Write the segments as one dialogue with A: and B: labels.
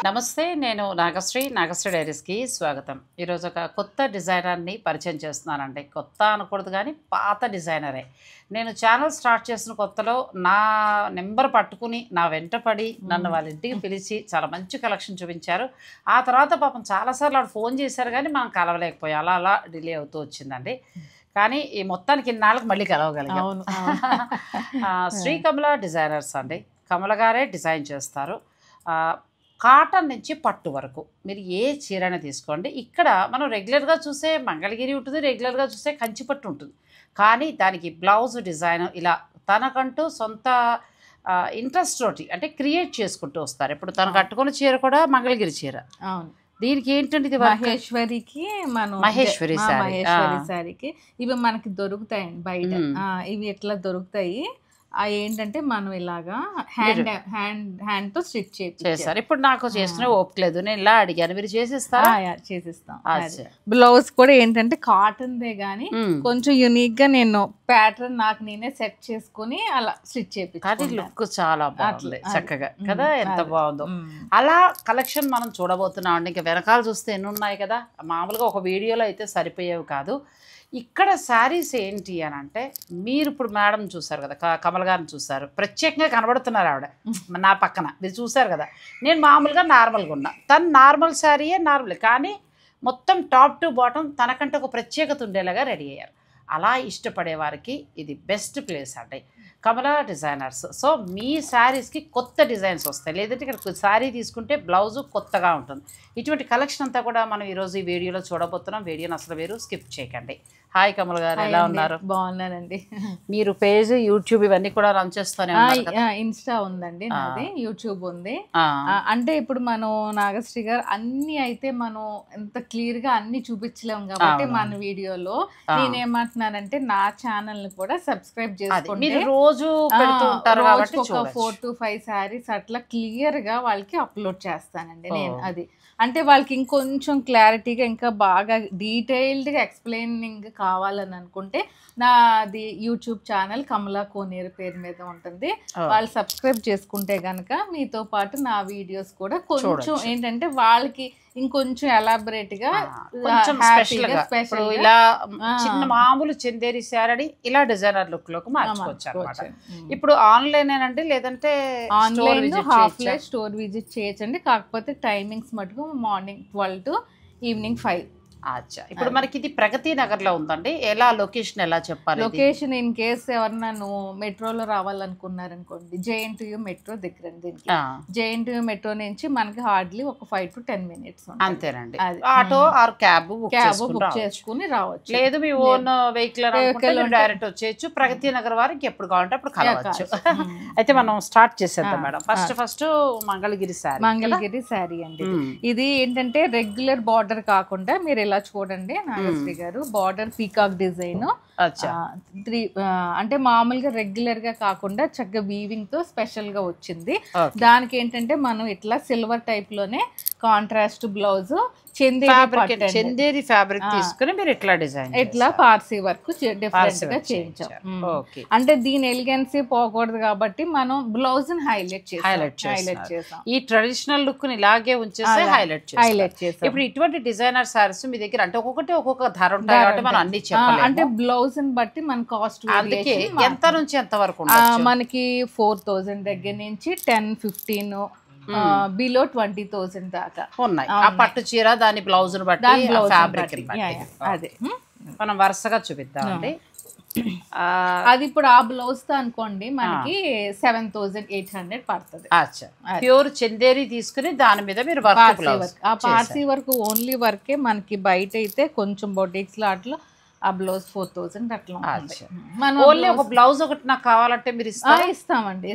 A: నమస్తే, నేను నాగశ్రీ డైరీస్కి స్వాగతం. ఈరోజు ఒక కొత్త డిజైనర్ని పరిచయం చేస్తున్నానండి. కొత్త అనకూడదు కానీ పాత డిజైనరే. నేను ఛానల్ స్టార్ట్ చేసిన కొత్తలో నా నెంబర్ పట్టుకుని నా వెంట పడి నన్ను వాళ్ళ ఇంటికి పిలిచి చాలా మంచి కలెక్షన్ చూపించారు. ఆ తర్వాత పాపం చాలాసార్లు ఆవిడ ఫోన్ చేశారు కానీ మనం కలవలేకపోయాం. అలా డిలే అవుతూ వచ్చిందండి. కానీ ఈ మొత్తానికి ఇన్నాళ్ళకి మళ్ళీ కలవగలిగాం. శ్రీ కమల డిజైనర్స్ అండి. కమల గారే డిజైన్ చేస్తారు. కాటన్ నుంచి పట్టు వరకు మీరు ఏ చీరైనా తీసుకోండి. ఇక్కడ మనం రెగ్యులర్గా చూసే మంగళగిరి ఉంటుంది, రెగ్యులర్గా చూసే కంచిపట్టు ఉంటుంది. కానీ దానికి బ్లౌజ్ డిజైన్ ఇలా తనకంటూ సొంత ఇంట్రెస్ట్ తోటి అంటే క్రియేట్ చేసుకుంటూ వస్తారు. ఇప్పుడు తను కట్టుకున్న చీర కూడా మంగళగిరి చీర.
B: అవును,
A: దీనికి ఏంటంటే ఇది
B: మహేశ్వరికి మహేశ్వరి శారీకి ఇవి మనకి దొరుకుతాయండి బయట. ఇవి ఎట్లా దొరుకుతాయి ఏంటంటే మనం ఇలాగా హ్యాండ్ తో స్టిచ్ చేస్తారు.
A: ఇప్పుడు నాకు చేసుకునే ఓపిక లేదు, నేను ఇలా అడిగాను, మీరు చేసిస్తారా?
B: చేసిస్తాం. బ్లౌజ్ కూడా ఏంటంటే కాటన్ దే గానీ కొంచెం యూనిక్ గా నేను ప్యాటర్న్ నాకు నేనే సెట్ చేసుకుని అలా స్టిచ్ చేయించాను.
A: లుక్ చాలా బాగుంది, చక్కగా కదా, ఎంత బాగుందో. అలా కలెక్షన్ మనం చూడబోతున్నాం అండి. ఇంకా వెనకాల చూస్తే ఎన్ని ఉన్నాయి కదా, మామూలుగా ఒక వీడియోలో అయితే సరిపోయేవి కాదు. ఇక్కడ శారీస్ ఏంటి అని అంటే, మీరు ఇప్పుడు మేడం చూసారు కదా, కమల్ గారిని చూసారు, ప్రత్యేకంగా కనబడుతున్నారు ఆవిడ నా పక్కన, మీరు చూసారు కదా. నేను మామూలుగా నార్మల్గా ఉన్నా, తను నార్మల్ శారీయే నార్మల్, కానీ మొత్తం టాప్ టు బాటమ్ తనకంటే ఒక ప్రత్యేకత ఉండేలాగా రెడీ అయ్యారు. అలా ఇష్టపడే వారికి ఇది బెస్ట్ ప్లేస్ అండి, కమల డిజైనర్స్. సో మీ శారీస్కి కొత్త డిజైన్స్ వస్తాయి, లేదంటే ఇక్కడ శారీ తీసుకుంటే బ్లౌజు కొత్తగా ఉంటుంది. ఇటువంటి కలెక్షన్ అంతా కూడా మనం ఈరోజు ఈ వీడియోలో చూడబోతున్నాం. వీడియోని అసలు మీరు స్కిప్ చేయకండి. హాయ్ కమల్ గారు, ఎలా ఉన్నారు?
B: బాగున్నానండి.
A: మీరు పేజ్, యూట్యూబ్ ఇవన్నీ కూడా రన్ చేస్తూనే ఉన్నారు?
B: ఇన్స్టా ఉందండి నాది, యూట్యూబ్ ఉంది. అంటే ఇప్పుడు మనం నాగశ్రీ గారు అన్ని అయితే మనం ఎంత క్లియర్ గా అన్ని చూపించలేము కాబట్టి మన వీడియోలో నేనేమంటున్నానంటే నా ఛానల్ ని కూడా సబ్స్క్రైబ్ చేసుకోండి.
A: రోజు
B: ఒక 4 to 5 శారీస్ అట్లా క్లియర్ గా వాళ్ళకి అప్లోడ్ చేస్తానండి నేను. అది అంటే వాళ్ళకి ఇంకొంచెం క్లారిటీగా ఇంకా బాగా డీటెయిల్డ్గా ఎక్స్ప్లెయినింగ్ కావాలని అనుకుంటే నాది యూట్యూబ్ ఛానల్ కమలా కోనేరు పేరు మీద ఉంటుంది. వాళ్ళు సబ్స్క్రైబ్ చేసుకుంటే కనుక మీతో పాటు నా వీడియోస్ కూడా కొంచెం ఏంటంటే వాళ్ళకి ఇంకొంచెం ఎలాబరేట్ గా
A: స్పెషల్ ఇలా చిన్న మామూలు చందేరి శారీ ఇలా డిజైనర్ లుక్ లోకి మార్చుకోవచ్చు అన్నమాట. ఇప్పుడు ఆన్లైన్ ఏనండి, లేదంటే
B: online half life store visit చేయొచ్చండి. కాకపోతే టైమింగ్స్ మటుకు మార్నింగ్ 12 to ఈవినింగ్ 5.
A: అచ్చా, ఇప్పుడు మనకి ఇది ప్రగతి నగర్ లో ఉందండి. ఎలా లొకేషన్ ఎలా చెప్పాలి?
B: లొకేషన్ ఇన్ కేస్ ఎవరన్నా మెట్రోలో రావాలనుకున్నారనుకోండి, JNTU మెట్రో దగ్గర. దీనికి JNTU మెట్రో నుంచి మనకి హార్డ్లీ ఒక 5 to 10 minutes
A: అంతేనండి. ఆటో ఆర్ క్యాబ్ బుక్
B: చేసుకుని రావచ్చు,
A: లేదు మీ ఓన్ వెహికల్ డైరెక్ట్ వచ్చేయచ్చు. ప్రగతి నగర్ వారికి ఎప్పుడు కావాలంటే అప్పుడు కలవచ్చు. అయితే మనం స్టార్ట్ చేసేద్దాం మేడం. ఫస్ట్ మంగళగిరి
B: శారీ అండి. ఇది ఏంటంటే రెగ్యులర్ బార్డర్ కాకుండా మీరు ఇలా చూడండి నాగశ్రీ గారు, బార్డర్ పీకాక్ డిజైన్ అంటే మామూలుగా రెగ్యులర్ గా కాకుండా చక్కగా వీవింగ్ తో స్పెషల్ గా వచ్చింది. దానికి ఏంటంటే మనం ఇట్లా సిల్వర్ టైప్ లోనే కాంట్రాస్ట్ బ్లౌజ్
A: చందేరి ఫ్యాబ్రిక్ తీసుకుని మీరు ఇట్లా డిజైన్
B: ఇట్లా పార్సీ వర్క్ డిఫరెంట్ గా చేయించాం. అంటే దీని ఎలిగెన్సీ పోకూడదు కాబట్టి మనం బ్లౌజ్ హైలైట్ చేసాం.
A: ఈ ట్రెడిషనల్ లుక్ ని ఇలాగే ఉంచేసి హైలైట్ చేసాం. ఇప్పుడు ఇటువంటి డిజైనర్ సారీస్ మీ దగ్గర అంటే ఒక్కొక్కటి ఒక్కొక్క ధర ఉంటాయి కాబట్టి మనం అన్ని చెప్పలేము.
B: అంటే బ్లౌజ్ బట్టి మన కాస్ట్
A: ఎంత నుంచి ఎంత వరకు
B: మనకి 4,000 దగ్గర నుంచి 10-15 బిలో 20,000 దాకా
A: ఉన్నాయి. ఆ పట్టు చీర దాని బ్లౌజ్ బట్టి ఫ్యాబ్రిక్
B: అదే
A: మనం వరుసగా చూపిద్దామండి.
B: అది ఇప్పుడు ఆ బ్లౌజ్ తో అనుకోండి మనకి 7,800 పడుతుంది.
A: ప్యూర్ చందేరి తీసుకుని దాని మీద మీరు
B: ఆ పార్సీ వర్క్ ఓన్లీ వర్కే మనకి బయట అయితే కొంచెం బొటిక్స్ లో అట్లా ఆ బ్లౌజ్ 4,000 అట్లా.
A: మనం ఓన్లీ ఒక బ్లౌజ్ ఒకటి నాకు కావాలంటే మీరు
B: ఇస్తామండి.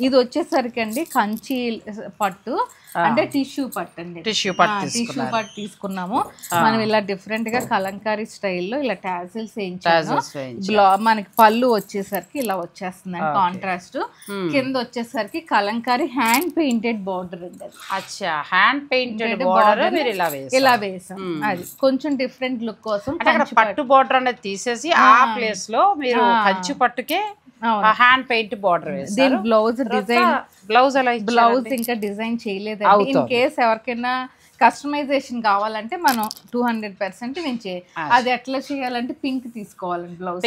B: ఇది వచ్చేసరికి అండి కంచి పట్టు అంటే టిష్యూ పట్టు అండి.
A: టిష్యూ పట్టు
B: తీసుకున్నాము మనం. ఇలా డిఫరెంట్ గా కలంకారీ స్టైల్లో ఇలా టాజిల్స్ వేయించాము. మనకి పళ్ళు వచ్చేసరికి ఇలా వచ్చేస్తుంది కాంట్రాస్ట్. కింద వచ్చేసరికి కలంకారీ హ్యాండ్ పెయింటెడ్ బార్డర్ అండి.
A: అచ్చా, హ్యాండ్ పెయింటెడ్ బార్డర్
B: ఇలా వేసాం. అది కొంచెం డిఫరెంట్ లుక్ కోసం
A: పట్టు బార్డర్ అనేది తీసేసి ఆ ప్లేస్ లో మీరు కంచి పట్టుకే హ్యాండ్ పెయింట్ బార్డర్ వేస్తారు.
B: దీని బ్లౌజ్ డిజైన్
A: బ్లౌజ్
B: ఇంకా డిజైన్ చేయలేదండి. ఇన్ కేస్ ఎవరికైనా కస్టమైజేషన్ కావాలంటే మనం 200% నుంచి అది ఎట్లా చేయాలంటే పింక్ తీసుకోవాలండి. బ్లౌజ్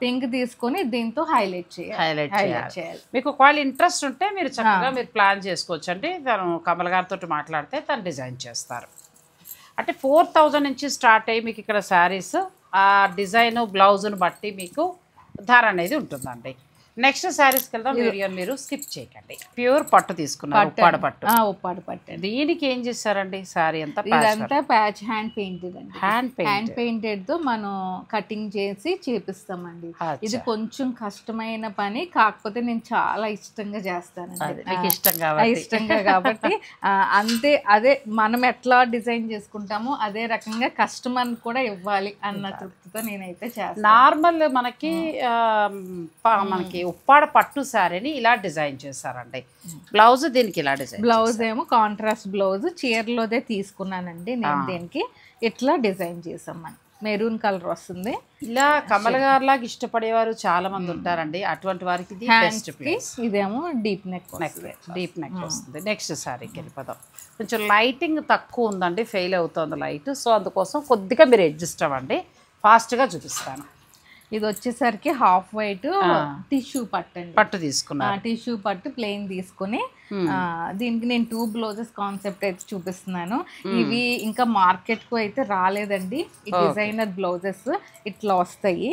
B: పింక్ తీసుకొని దీంతో హైలైట్ చేయాలి.
A: మీకు ఒకవేళ ఇంట్రెస్ట్ ఉంటే మీరు చక్కగా మీరు ప్లాన్ చేసుకోవచ్చు అండి. తను కమల్ గారితో మాట్లాడితే తను డిజైన్ చేస్తారు. అంటే 4000 నుంచి స్టార్ట్ అయ్యి మీకు ఇక్కడ శారీస్ ఆ డిజైన్ బ్లౌజ్ను బట్టి మీకు ధర అనేది ఉంటుందండి. నెక్స్ట్ శారీస్కి వెళ్దాం. వీడియో మీరు స్కిప్ చేయకండి. ప్యూర్ పట్టు తీసుకున్నారు, ఉప్పాడ పట్టు. దీనికి ఏం చేస్తారండి? శారీ అంతా
B: ఇదంతా ప్యాచ్ హ్యాండ్ పెయింటెడ్ అండి. హ్యాండ్ పెయింటెడ్ తో మనం కటింగ్ చేసి చేపిస్తామండి. ఇది కొంచెం కష్టమైన పని, కాకపోతే నేను చాలా ఇష్టంగా చేస్తానండి. ఇష్టంగా కాబట్టి అంతే. అదే మనం ఎట్లా డిజైన్ చేసుకుంటామో అదే రకంగా కస్టమర్ కూడా ఇవ్వాలి అన్న తృప్తితో నేనైతే చేస్తాను.
A: నార్మల్ మనకి ఉప్పాడ పట్టు శారీని ఇలా డిజైన్ చేశారండి. బ్లౌజ్ దీనికి ఇలా డిజైన్,
B: బ్లౌజ్ ఏమో కాంట్రాస్ట్ బ్లౌజ్ చీరలోదే తీసుకున్నానండి నేను. దీనికి ఇట్లా డిజైన్ చేసాం. మెరూన్ కలర్ వస్తుంది.
A: ఇలా కమల్ గారు లాగా ఇష్టపడేవారు చాలా మంది ఉంటారండి. అటువంటి వారికి ఇది బెస్ట్ ప్లేస్.
B: ఇదేమో డీప్ నెక్
A: వస్తుంది. నెక్స్ట్ శారీకి వెళ్ళిపోదాం. కొంచెం లైటింగ్ తక్కువ ఉందండి, ఫెయిల్ అవుతుంది లైట్. సో అందుకోసం కొద్దిగా మీరు అడ్జస్ట్ అవ్వండి, ఫాస్ట్గా చూపిస్తాను.
B: ఇది వచ్చేసరికి హాఫ్ వైట్ టిష్యూ పట్టు
A: తీసుకున్నా.
B: టిష్యూ పట్టు ప్లెయిన్ తీసుకుని దీనికి నేను 2 బ్లౌజెస్ కాన్సెప్ట్ అయితే చూపిస్తున్నాను. ఇవి ఇంకా మార్కెట్ కు అయితే రాలేదండి. ఈ డిజైనర్ బ్లౌజెస్ ఇట్లా వస్తాయి.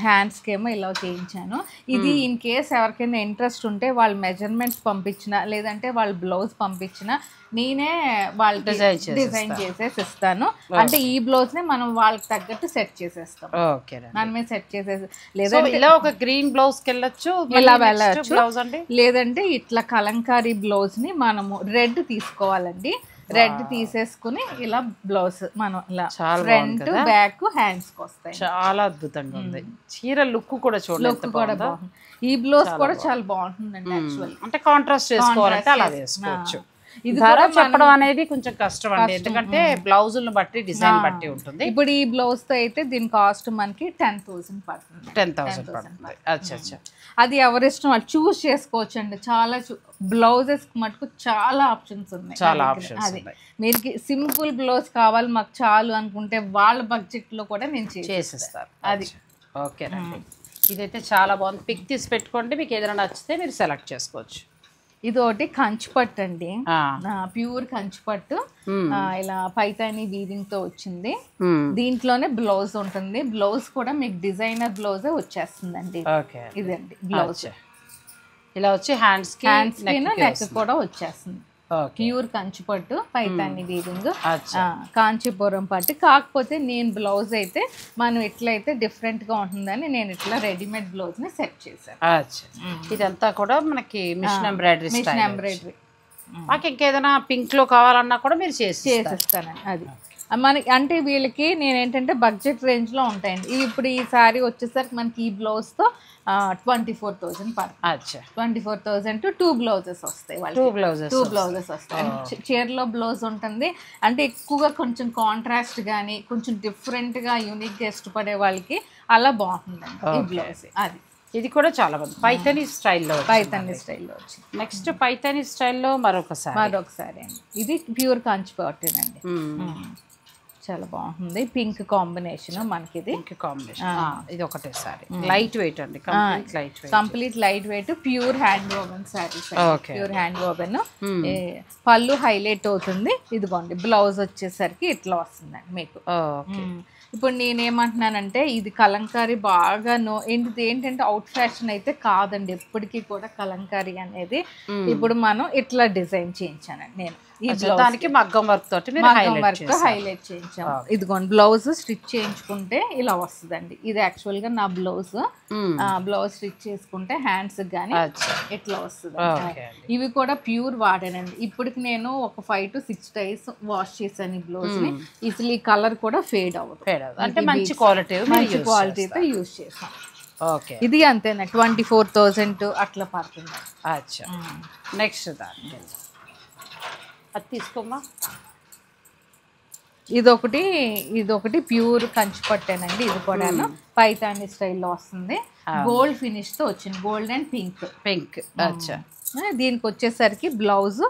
B: హ్యాండ్స్ కేమో ఇలా చేయించాను. ఇది ఇన్ కేస్ ఎవరికైనా ఇంట్రెస్ట్ ఉంటే వాళ్ళ మెజర్మెంట్స్ పంపించిన, లేదంటే వాళ్ళ బ్లౌజ్ పంపించిన నేనే వాళ్ళకి డిజైన్ చేసేసి ఇస్తాను. అంటే ఈ బ్లౌజ్ ని మనం వాళ్ళకి తగ్గట్టు సెట్ చేసేస్తాం. మనమే సెట్ చేసేసి, లేదంటే
A: ఇలా ఒక గ్రీన్ బ్లౌజ్ కి వెళ్ళొచ్చు,
B: ఇలా వెళ్ళచ్చు. లేదంటే ఇట్లా కలంకారీ బ్లౌజ్ ని మనము రెడ్ తీసుకోవాలండి. రెడ్ తీసేసుకుని ఇలా బ్లౌజ్ మనం ఇలా ఫ్రంట్ బ్యాక్ హ్యాండ్స్ కి వస్తాయి.
A: చాలా అద్భుతంగా ఉంది. చీర లుక్ కూడా చూడండి,
B: బాగుంది. ఈ బ్లౌజ్ కూడా చాలా బాగుంటుందండి. యాక్చువల్
A: అంటే కాంట్రాస్ట్ చేసుకోవాలంటే అలా వేసుకోవచ్చు. ఇది చెప్పడం అనేది కొంచెం కష్టం అండి, ఎందుకంటే బ్లౌజులను బట్టి డిజైన్ బట్టి ఉంటుంది.
B: ఇప్పుడు ఈ బ్లౌజ్ తో అయితే దీని కాస్ట్ మనకి 10,000 పడుతుంది.
A: 10,000 పడుతుంది. అచ్చా,
B: అది ఎవరిష్టం వాళ్ళు చూస్ చేసుకోవచ్చు అండి. చాలా బ్లౌజెస్ మటుకు చాలా ఆప్షన్స్ ఉన్నాయి. అది మీరు సింపుల్ బ్లౌజ్ కావాలి మాకు చాలు అనుకుంటే వాళ్ళ బడ్జెట్ లో కూడా నేను చేసేస్తాను. అది
A: ఓకే రండి. ఇదైతే చాలా బాగుంది. పిక్ తీసి పెట్టుకోండి, మీకు ఏదైనా నచ్చితే మీరు సెలెక్ట్ చేసుకోవచ్చు.
B: ఇది ఒకటి కంచిపట్టు అండి, ప్యూర్ కంచిపట్టు. ఇలా పైతాని వీవింగ్ తో వచ్చింది. దీంట్లోనే బ్లౌజ్ ఉంటుంది. బ్లౌజ్ కూడా మీకు డిజైనర్ బ్లౌజే వచ్చేస్తుందండి. ఇదండి బ్లౌజ్.
A: ఇలా వచ్చి హ్యాండ్స్ కి
B: నెక్ కూడా వచ్చేస్తుంది. ప్యూర్ కంచిపట్టు పైతాని వీవింగ్, కాంచీపురం పట్టు. కాకపోతే నేను బ్లౌజ్ అయితే మనం ఎట్లయితే డిఫరెంట్ గా ఉంటుందని నేను ఇట్లా రెడీమేడ్ బ్లౌజ్ ని సెట్ చేశాను.
A: ఇదంతా కూడా మనకి మిషన్ ఎంబ్రాయిడరీ. మాకు ఇంకేదైనా పింక్ లో కావాలన్నా కూడా మీరు చేసేస్తానండి.
B: అది మనకి అంటే వీళ్ళకి నేను ఏంటంటే బడ్జెట్ రేంజ్ లో ఉంటాయండి. ఇప్పుడు ఈ సారీ వచ్చేసరికి మనకి ఈ బ్లౌజ్ తో 24,000 పడుతుంది. 24,000 టు 2 బ్లౌజెస్ వస్తాయి. 2 బ్లౌజెస్ వస్తాయి. చీరలో బ్లౌజ్ ఉంటుంది. అంటే ఎక్కువగా కొంచెం కాంట్రాస్ట్ కానీ కొంచెం డిఫరెంట్ గా యూనిక్ గా ఇష్టపడే వాళ్ళకి అలా బాగుంటుందండి ఈ బ్లౌజ్. అది
A: ఇది కూడా చాలా బాగుంది. పైతాని స్టైల్లో
B: వచ్చింది.
A: నెక్స్ట్ పైతాని స్టైల్లో
B: మరొకసారి అండి. ఇది ప్యూర్ కంచిపట్టేనండి. చాలా బాగుంది. పింక్ కాంబినేషన్ మనకి.
A: ఇది ఒకటే సారీ. లైట్ వెయిట్ అండి,
B: complete light weight. Pure hand woven saris. Pure hand woven. పళ్ళు హైలైట్ అవుతుంది. ఇదిగోండి బ్లౌజ్ వచ్చేసరికి ఇట్లా వస్తుందండి మీకు. ఇప్పుడు నేనేమంటున్నానంటే ఇది కలంకారీ బాగా ఏంటంటే అవుట్ ఫ్యాషన్ అయితే కాదండి. ఎప్పటికీ కూడా కలంకారీ అనేది ఇప్పుడు మనం ఇట్లా డిజైన్ చేయించానండి నేను.
A: దానికి మగ్గం వర్క్ తోటి
B: హైలైట్ చేయించాం. ఇదిగోండి బ్లౌజ్ స్టిచ్ చేయించుకుంటే ఇలా వస్తుందండి. ఇది యాక్చువల్ గా నా బ్లౌజ్. బ్లౌజ్ స్టిచ్ చేసుకుంటే హ్యాండ్స్ గానీ ఇట్లా వస్తుంది. ఇవి కూడా ప్యూర్ వాడానండి. ఇప్పటికి నేను ఒక 5 to 6 days వాష్ చేశాను ఈ బ్లౌజ్ ని. ఈజీలీ కలర్ కూడా ఫేడ్ అవ్వదు.
A: అంటే మంచి క్వాలిటీతో
B: యూజ్ చేసాం. ఇది అంతేనా 24,000 అట్లా పడుతుంది.
A: నెక్స్ట్ దానికి అది తీసుకోమ్మా.
B: ఇదొకటి ప్యూర్ కంచి పట్టేనండి. ఇది కూడా పైతాని స్టైల్లో వస్తుంది. గోల్డ్ ఫినిష్ తో వచ్చింది, గోల్డ్ అండ్ పింక్.
A: అచ్చా.
B: దీనికి వచ్చేసరికి బ్లౌజ్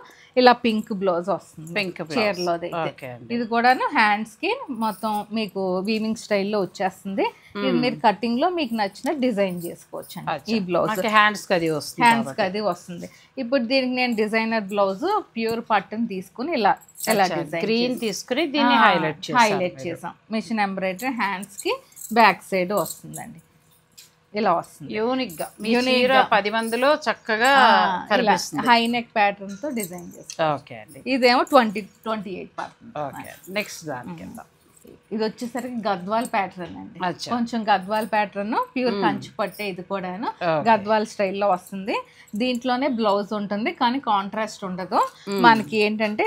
B: ఇలా పింక్ బ్లౌజ్ వస్తుంది,
A: పింక్
B: చీరలో. ఇది కూడాను హ్యాండ్స్ కి మొత్తం మీకు వీవింగ్ స్టైల్లో వచ్చేస్తుంది. ఇది మీరు కటింగ్ లో మీకు నచ్చిన డిజైన్ చేసుకోవచ్చు అండి. ఈ బ్లౌజ్
A: హ్యాండ్స్ కి
B: అది వస్తుంది. ఇప్పుడు దీనికి నేను డిజైనర్ బ్లౌజ్ ప్యూర్ పట్టుని తీసుకుని ఇలా
A: గ్రీన్ తీసుకుని దీన్ని
B: హైలైట్ చేసాం. మిషన్ ఎంబ్రాయిడరీ హ్యాండ్స్ కి బ్యాక్ సైడ్ వస్తుందండి, ఇలా వస్తుంది.
A: యూనిక్ గా 10 మందిలో చక్కగా
B: హై నెక్ ప్యాటర్న్ తో డిజైన్ చేస్తాం.
A: ఓకే అండి.
B: ఇదేమో 28 పడుతుంది.
A: ఓకే, నెక్స్ట్ దాని కింద
B: ఇది వచ్చేసరికి గద్వాల్ ప్యాటర్న్ అండి. కొంచెం గద్వాల్ ప్యాటర్న్ ప్యూర్ కంచి పట్టే. ఇది కూడా గద్వాల్ స్టైల్లో వస్తుంది. దీంట్లోనే బ్లౌజ్ ఉంటుంది కానీ కాంట్రాస్ట్ ఉండదు. మనకి ఏంటంటే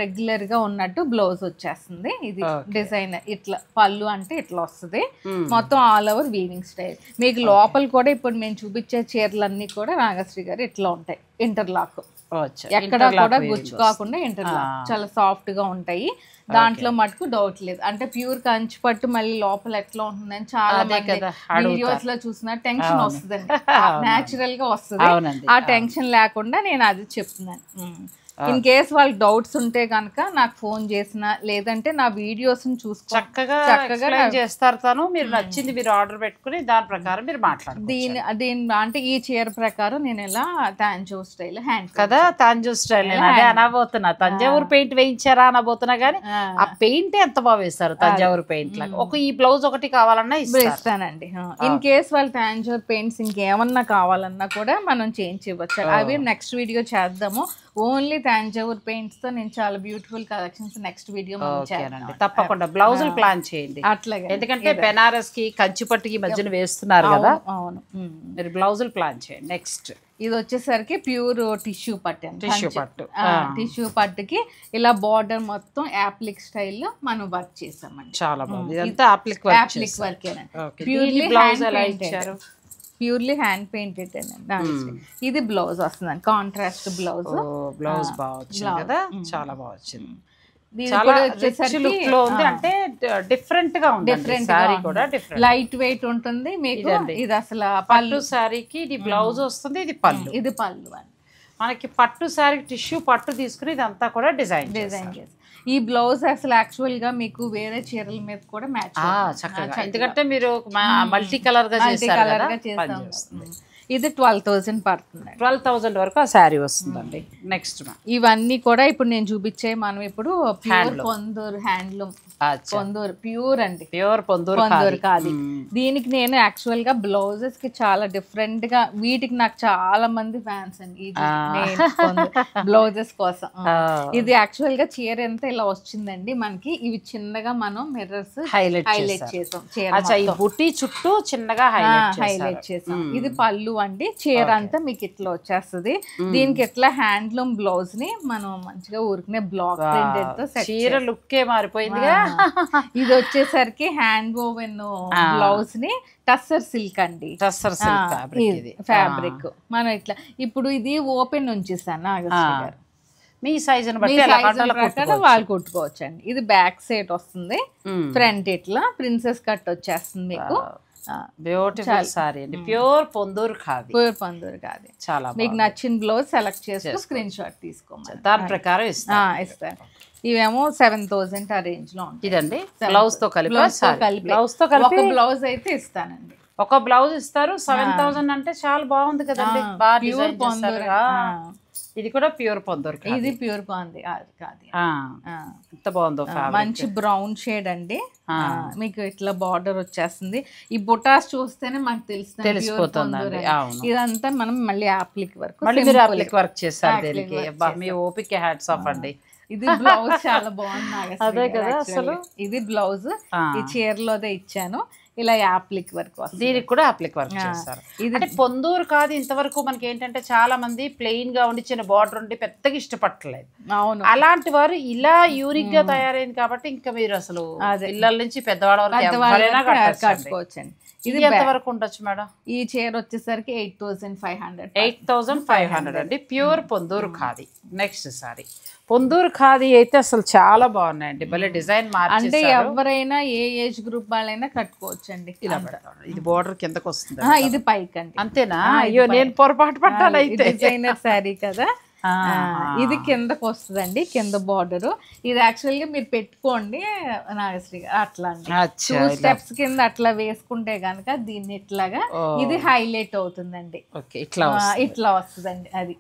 B: రెగ్యులర్ గా ఉన్నట్టు బ్లౌజ్ వచ్చేస్తుంది. ఇది డిజైన్ ఇట్లా, పళ్ళు అంటే ఇట్లా వస్తుంది. మొత్తం ఆల్ ఓవర్ వీవింగ్ స్టైల్. మీకు లోపల కూడా ఇప్పుడు మేము చూపించే చీరలన్నీ కూడా నాగశ్రీ గారు ఇట్లా ఉంటాయి, ఇంటర్లాక్. ఎక్కడ కూడా గుచ్చు కాకుండా ఇంటర్లాక్, చాలా సాఫ్ట్ గా ఉంటాయి. దాంట్లో మటుకు డౌట్ లేదు. అంటే ప్యూర్ కంచి పట్టు మళ్ళీ లోపల ఎట్లా ఉంటుందని చాలా వీడియోస్ లో చూసిన టెన్షన్ వస్తుందండి. న్యాచురల్ గా వస్తుంది. ఆ టెన్షన్ లేకుండా నేను అది చెప్తున్నాను. ఇన్ కేస్ వాళ్ళకి డౌట్స్ ఉంటే కనుక నాకు ఫోన్ చేసిన, లేదంటే నా వీడియోస్
A: చక్కగా చేస్తారు. తను మీరు నచ్చింది మీరు ఆర్డర్ పెట్టుకుని దాని ప్రకారం మీరు మాట్లాడారు.
B: దీని అంటే ఈ చీర ప్రకారం నేను ఎలా తాంజూర్ స్టైల్ హ్యాండ్
A: కదా, తాంజూర్ స్టైల్ అదే అనబోతున్నా. తంజావూరు పెయింట్ వేయించారా అనబోతున్నా కానీ ఆ పెయింట్ ఎంత బాగా వేస్తారు తంజావూరు పెయింట్ లాగా. ఈ బ్లౌజ్ ఒకటి కావాలన్నా
B: ఇస్తానండి. ఇన్ కేస్ వాళ్ళు తాంజూర్ పెయింట్స్ ఇంకేమన్నా కావాలన్నా కూడా మనం చేంజ్ ఇవ్వచ్చు. అవి నెక్స్ట్ వీడియో చేద్దాము. ఓన్లీ తాంజావూర్ పెయింట్స్ తో నేను చాలా బ్యూటిఫుల్ కలెక్షన్స్ నెక్స్ట్ వీడియో
A: తప్పకుండా బ్లౌజులు ప్లాన్ చేయండి.
B: అట్లాగే,
A: ఎందుకంటే బెనారస్ కి కంచిపట్టుకి మధ్యన వేస్తున్నారు కదా. అవును, మీరు బ్లౌజులు ప్లాన్ చేయండి. నెక్స్ట్
B: ఇది వచ్చేసరికి ప్యూర్ టిష్యూ పట్టు.
A: టిష్యూ
B: పట్టుకి ఇలా బార్డర్ మొత్తం యాప్లిక్ స్టైల్లో మనం వర్క్ చేసామండి.
A: చాలా బాగుంది. ఇదంతా appliqué work.
B: Purely hand painted అండి. ఇది బ్లౌజ్ వస్తుంది, కాంట్రాస్ట్ బ్లౌజ్.
A: బ్లౌజ్ బాగా వచ్చింది కదా, చాలా బాగా వచ్చింది. అంటే డిఫరెంట్ గా ఉంది.
B: లైట్ వెయిట్ ఉంటుంది మీకు. ఇది అసలు
A: పట్టు శారీకి ఇది బ్లౌజ్ వస్తుంది, ఇది పళ్ళు.
B: ఇది పళ్ళు అండి.
A: మనకి పట్టు శారీ టిష్యూ పట్టు తీసుకుని ఇదంతా కూడా డిజైన్
B: చేసి ఈ బ్లౌజ్ అసలు యాక్చువల్ గా మీకు వేరే చీరల మీద కూడా మ్యాచ్
A: చక్కగా, ఎందుకంటే మీరు మల్టీ కలర్ గా చేస్తారు.
B: ఇది 12,000 పడుతుంది.
A: 12,000 వరకు ఆ శారీ వస్తుందండి. నెక్స్ట్
B: ఇవన్నీ కూడా ఇప్పుడు నేను చూపించే మనం ఇప్పుడు pure Ponduru handloom, Ponduru pure అండి,
A: ప్యూర్ పొందూరు
B: కాదు. దీనికి నేను యాక్చువల్ గా బ్లౌజెస్ కి చాలా డిఫరెంట్ గా, వీటికి నాకు చాలా మంది ఫ్యాన్స్ అండి బ్లౌజెస్ కోసం. ఇది యాక్చువల్ గా చీర ఎంత ఇలా వచ్చిందండి మనకి. ఇవి చిన్నగా మనం మిర్రర్స్ హైలైట్ చేసాం.
A: బుట్టి చుట్టూ చిన్నగా
B: హైలైట్ చేసాం. ఇది పళ్ళు అండి. చీర అంతా మీకు ఇట్లా వచ్చేస్తుంది. దీనికి ఇట్లా హ్యాండ్లూమ్ బ్లౌజ్ ని మనం మంచిగా ఊరికనే బ్లాక్ ప్రింటెడ్ తో
A: చీర లుక్కే మారిపోయిందిగా.
B: ఇది వచ్చేసరికి హ్యాండ్ వోవెన్ బ్లౌజ్ ని టస్సర్ సిల్క్ అండి.
A: Tussar silk
B: fabric. మనం ఇట్లా ఇప్పుడు ఇది ఓపెన్ ఉంచేసాను నాగశ్రీ గారు.
A: మీ సైజ్
B: వాళ్ళు కుట్టుకోవచ్చు అండి. ఇది బ్యాక్ సైడ్ వస్తుంది, ఫ్రంట్ ఇట్లా ప్రిన్సెస్ కట్ వచ్చేస్తుంది మీకు.
A: బ్యూటిఫుల్ సారీ అండి, ప్యూర్ పొందూరు ఖాదీ. చాలా
B: మీకు నచ్చిన బ్లౌజ్ సెలెక్ట్ చేసుకుని స్క్రీన్ షాట్ తీసుకోమని
A: దాని ప్రకారం
B: ఇస్తాను. ఇవేమో 7,000 ఆ రేంజ్ లో ఉంటుంది.
A: ఇదండి బ్లౌజ్ తో కలిపి
B: ఒక బ్లౌజ్ అయితే ఇస్తానండి.
A: ఒక బ్లౌజ్ ఇస్తారు. 7,000 అంటే చాలా బాగుంది కదండి. ఇది కూడా ప్యూర్ పొందూరు.
B: ఇది ప్యూర్ పొంది కాదు.
A: ఎంత బాగుందో,
B: మంచి బ్రౌన్ షేడ్ అండి. మీకు ఇట్లా బార్డర్ వచ్చేస్తుంది. ఈ బుటాస్ చూస్తేనే మనకు
A: తెలిసిపోతుంది.
B: ఇదంతా మనం మళ్ళీ యాప్లిక్
A: వర్క్ చేస్తారు. మీ ఓపిక హ్యాట్స్ ఆఫ్ అండి.
B: ఇది బ్లౌజ్ చాలా బాగుంది.
A: అదే కదా అసలు.
B: ఇది బ్లౌజ్ ఈ చీరలోదే ఇచ్చాను. ఇలా యాప్లిక్ వర్క్,
A: దీనికి కూడా యాప్లిక్ వర్క్ చేస్తారు. అంటే పొందూరు కాదు ఇంతవరకు మనకి ఏంటంటే చాలా మంది ప్లెయిన్ గా ఉండి చిన్న బార్డర్ ఉండి పెద్దగా ఇష్టపడలేదు.
B: అవును,
A: అలాంటి వారు ఇలా యూనిక్ గా తయారైంది కాబట్టి ఇంకా మీరు అసలు పిల్లల నుంచి పెద్దవాళ్ళ వరకు
B: కట్టుకోవచ్చండి.
A: ఇది ఎంత వరకు ఉండొచ్చు మేడం?
B: ఈ చీర వచ్చేసరికి 8,500.
A: 8,500 అండి, pure Ponduru khadi. Next sorry Ponduru khadi అయితే అసలు చాలా బాగున్నాయండి, భలే డిజైన్
B: అంటే
A: మార్చేసారు.
B: ఎవరైనా ఏ ఏజ్ గ్రూప్ వాళ్ళైనా కట్టుకోవచ్చు అండి.
A: ఇలా పెడతాను. ఇది బోర్డర్ కిందకు వస్తుంది,
B: ఇది పైకి అండి.
A: అంతేనా? అయ్యో నేను పొరపాటు పడ్డాను అయితే.
B: డిజైనర్ శారీ కదా, ఇది కిందకు వస్తుందండి, కింద బార్డర్. ఇది యాక్చువల్ గా మీరు పెట్టుకోండి నాగశ్రీ గారు, అట్లా అండి 2 స్టెప్స్ కింద అట్లా వేసుకుంటే గనక దీన్ని ఇట్లాగా ఇది హైలైట్ అవుతుందండి. ఇట్లా వస్తుందండి. అది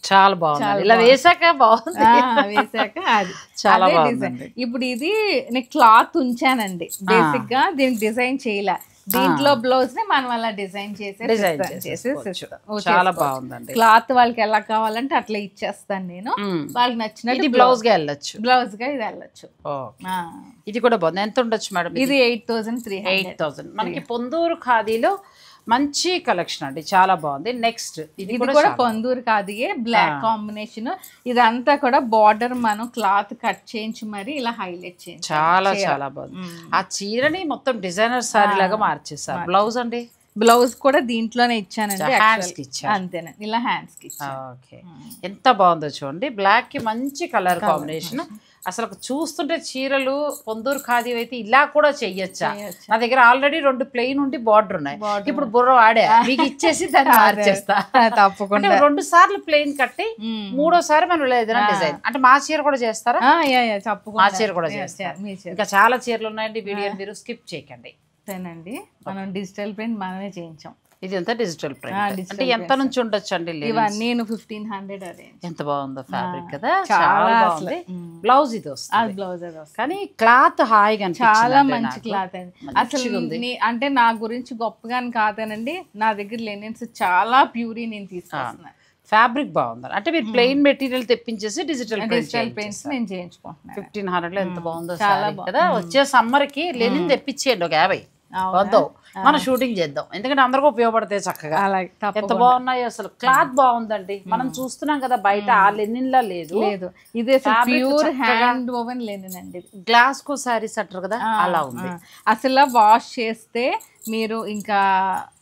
A: చాలా బాగుంది, ఇలా వేసాక బాగుంది,
B: వేసాక అది చాలా బాగుంది. ఇప్పుడు ఇది నేను క్లాత్ ఉంచానండి, బేసిక్ గా దీనికి డిజైన్ చేయలే. దీంట్లో బ్లౌజ్ ని మనం అలా డిజైన్ చేసి
A: చాలా బాగుందండి.
B: క్లాత్ వాళ్ళకి ఎలా కావాలంటే అట్లా ఇచ్చేస్తాను నేను, వాళ్ళకి నచ్చినట్టు
A: బ్లౌజ్ గా వెళ్ళొచ్చు,
B: బ్లౌజ్ గా ఇది వెళ్ళొచ్చు.
A: ఇది కూడా బాగుంది. ఎంత ఉండొచ్చు మేడం?
B: ఇది 8,300.
A: 8,000. మనకి పొందూరు ఖాదీలో మంచి కలెక్షన్ అండి, చాలా బాగుంది. నెక్స్ట్
B: ఇది కూడా పొందూరు ఖాదీయే, బ్లాక్ కాంబినేషన్. ఇదంతా కూడా బార్డర్ మనం క్లాత్ కట్ చేయించి మరి ఇలా హైలైట్ చేయించి
A: చాలా చాలా బాగుంది. ఆ చీరని మొత్తం డిజైనర్ సారీ లాగా మార్చేసారు. బ్లౌజ్ అండి,
B: బ్లౌజ్ కూడా దీంట్లోనే ఇచ్చానండి,
A: హ్యాండ్స్ కి ఇచ్చాను.
B: అంతేనండి, ఇలా హ్యాండ్స్ కి ఇచ్చాను.
A: ఓకే, ఎంత బాగుందో చూడండి, బ్లాక్ కి మంచి కలర్ కాంబినేషన్. అసలు చూస్తుంటే చీరలు పొందూరు ఖాదీ అయితే ఇలా కూడా చెయ్యొచ్చా? నా దగ్గర ఆల్రెడీ 2 ప్లెయిన్ ఉండి బార్డర్ ఉన్నాయి, ఇప్పుడు బుర్ర వాడే మీకు ఇచ్చేసి దాన్ని మార్చేస్తా. తప్పకుండా 2 సార్లు ప్లెయిన్ కట్టి 3వ సారి మనం ఏదైనా డిజైన్. అంటే మా చీర కూడా చేస్తారా? మా చీర కూడా చేస్తారు. ఇంకా చాలా చీరలు ఉన్నాయండి, వీడియో మీరు స్కిప్ చేయకండి.
B: మనం డిజిటల్ ప్రింట్ మనమే చేయించాం.
A: ఇది ఎంత డిజిటల్ ప్రింట్ అంటే ఎంత నుంచి ఉండొచ్చు అండి?
B: ఇవన్నీ 1,500.
A: ఎంత బాగుందో ఫ్యాబ్రిక్ కదా, చాలా బాగుంది. బ్లౌజ్ ఇది వస్తుంది,
B: బ్లౌజ్
A: కానీ క్లాత్ హాయిగా
B: చాలా మంచి క్లాత్ అండి. అసలు అంటే నా గురించి గొప్పగాని కాదనండి, నా దగ్గర లెనిన్స్ చాలా ప్యూరీ నేను తీసుకొస్తున్నాను.
A: ఫ్యాబ్రిక్ బాగుంది. అంటే మీరు ప్లెయిన్ మెటీరియల్ తెప్పించేసి డిజిటల్
B: ప్రింట్స్ నేను చేయించుకుంటున్నాను.
A: 1,500 లో ఎంత బాగుందో కదా. వచ్చే సమ్మర్ కి లెనిన్ తెప్పించేయండి ఒక 50 వద్దాం, మనం షూటింగ్ చేద్దాం, ఎందుకంటే అందరికీ ఉపయోగపడతాయి చక్కగా. ఎంత బాగున్నాయి అసలు, క్లాత్ బాగుందండి. మనం చూస్తున్నాం కదా బయట, ఆ లెనిన్ లా లేదు,
B: ఇది ప్యూర్ హ్యాండ్ ఓవెన్ లెనిన్ అండి.
A: గ్లాస్ కో సారీస్ అంటారు కదా, అలా ఉంది.
B: అసలు వాష్ చేస్తే మీరు ఇంకా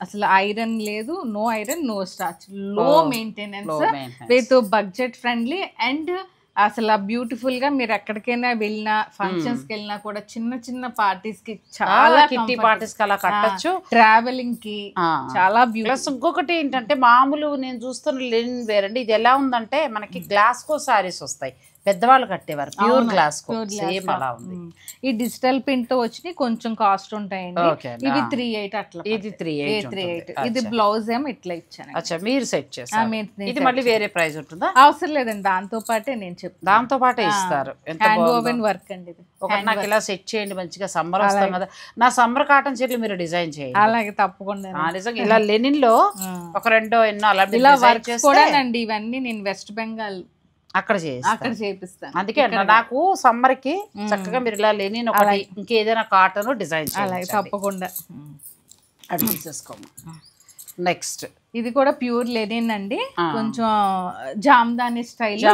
B: అసలు ఐరన్ లేదు, నో ఐరన్, నో స్టార్చ్, లో maintenance, with budget friendly. And అసలు బ్యూటిఫుల్ గా మీరు ఎక్కడికైనా వెళ్ళినా, ఫంక్షన్స్ కి వెళ్ళినా కూడా, చిన్న చిన్న పార్టీస్ కి, చాలా కిట్టి పార్టీస్ కి అలా కట్టచ్చు, ట్రావెలింగ్ కి చాలా బ్యూటిఫుల్.
A: ఇంకొకటి ఏంటంటే మామూలు నేను చూస్తున్న లెనిన్ వేరండి, ఇది ఎలా ఉందంటే మనకి గ్లాస్ కో సారీస్ వస్తాయి, పెద్దవాళ్ళు కట్టేవారు, ప్యూర్ గ్లాస్ కో, సేమ్ అలా ఉంది.
B: ఈ డిజిటల్ ప్రింట్ వచ్చి కొంచెం కాస్ట్ ఉంటాయండి, ఇవి 3,800 అట్లా.
A: ఇది 3,800.
B: ఇది బ్లౌజ్ ఏమో ఇట్లా ఇచ్చాను.
A: అచ్చా, మీరు సెట్ చేస్తారు. ఇది మళ్ళీ వేరే ప్రైస్ ఉంటుందా?
B: అవసరం లేదండి, దాంతో పాటే నేను చెప్తాను,
A: దాంతో పాటే ఇస్తారు.
B: హ్యాండ్ ఓవెన్ వర్క్ అండి.
A: ఒకటి నాకు ఇలా సెట్ చేయండి, మంచిగా సమ్మర్ వస్తాం కదా, నా సమ్మర్ కాటన్ చీరలు మీరు డిజైన్ చేయండి.
B: అలాగే, తప్పకుండా.
A: నిజంగా ఇలా లెనిన్ లో ఒక 2 ఎన్నో అలా
B: ఇలా వర్క్ కూడా అండి. ఇవన్నీ నేను వెస్ట్ బెంగాల్
A: అక్కడ
B: చేపిస్తాను.
A: అందుకే నాకు సమ్మర్ కి చక్కగా మీరు ఇలా లెనిన్ ఒకటి, ఇంకేదైనా కాటన్ డిజైన్ చేయాలి,
B: తప్పకుండా
A: అది తీసేసుకోమా. నెక్స్ట్
B: ఇది కూడా ప్యూర్ లెనిన్ అండి, కొంచెం జామ్దాని స్టైల్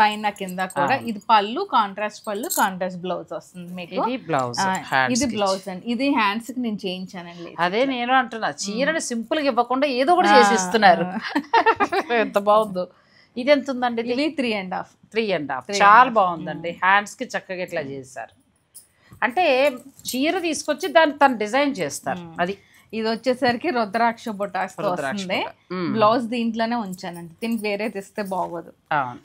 B: పైన కింద కూడా. ఇది పళ్ళు, కాంట్రాస్ట్ పళ్ళు, కాంట్రాస్ట్ బ్లౌజ్ వస్తుంది మీకు. ఇది బ్లౌజ్ అండి, ఇది హ్యాండ్స్ కి నేను చేయించానండి.
A: అదే నేను అంటున్నా, చీరని సింపుల్ గా ఇవ్వకుండా ఏదో కూడా చేసిస్తున్నారు. ఎంత బాగుందో. ఇది ఎంత ఉందండి?
B: ఇది 3.5.
A: 3.5 చాలా బాగుందండి. హ్యాండ్స్ కి చక్కగా ఇట్లా చేస్తారు, అంటే చీర తీసుకొచ్చి దాన్ని తను డిజైన్ చేస్తారు. అది
B: ఇది వచ్చేసరికి రుద్రాక్ష బొటాస్ వస్తుంది. బ్లౌజ్ దీంట్లోనే ఉంచానండి, దీనికి వేరే తెస్తే బాగోదు.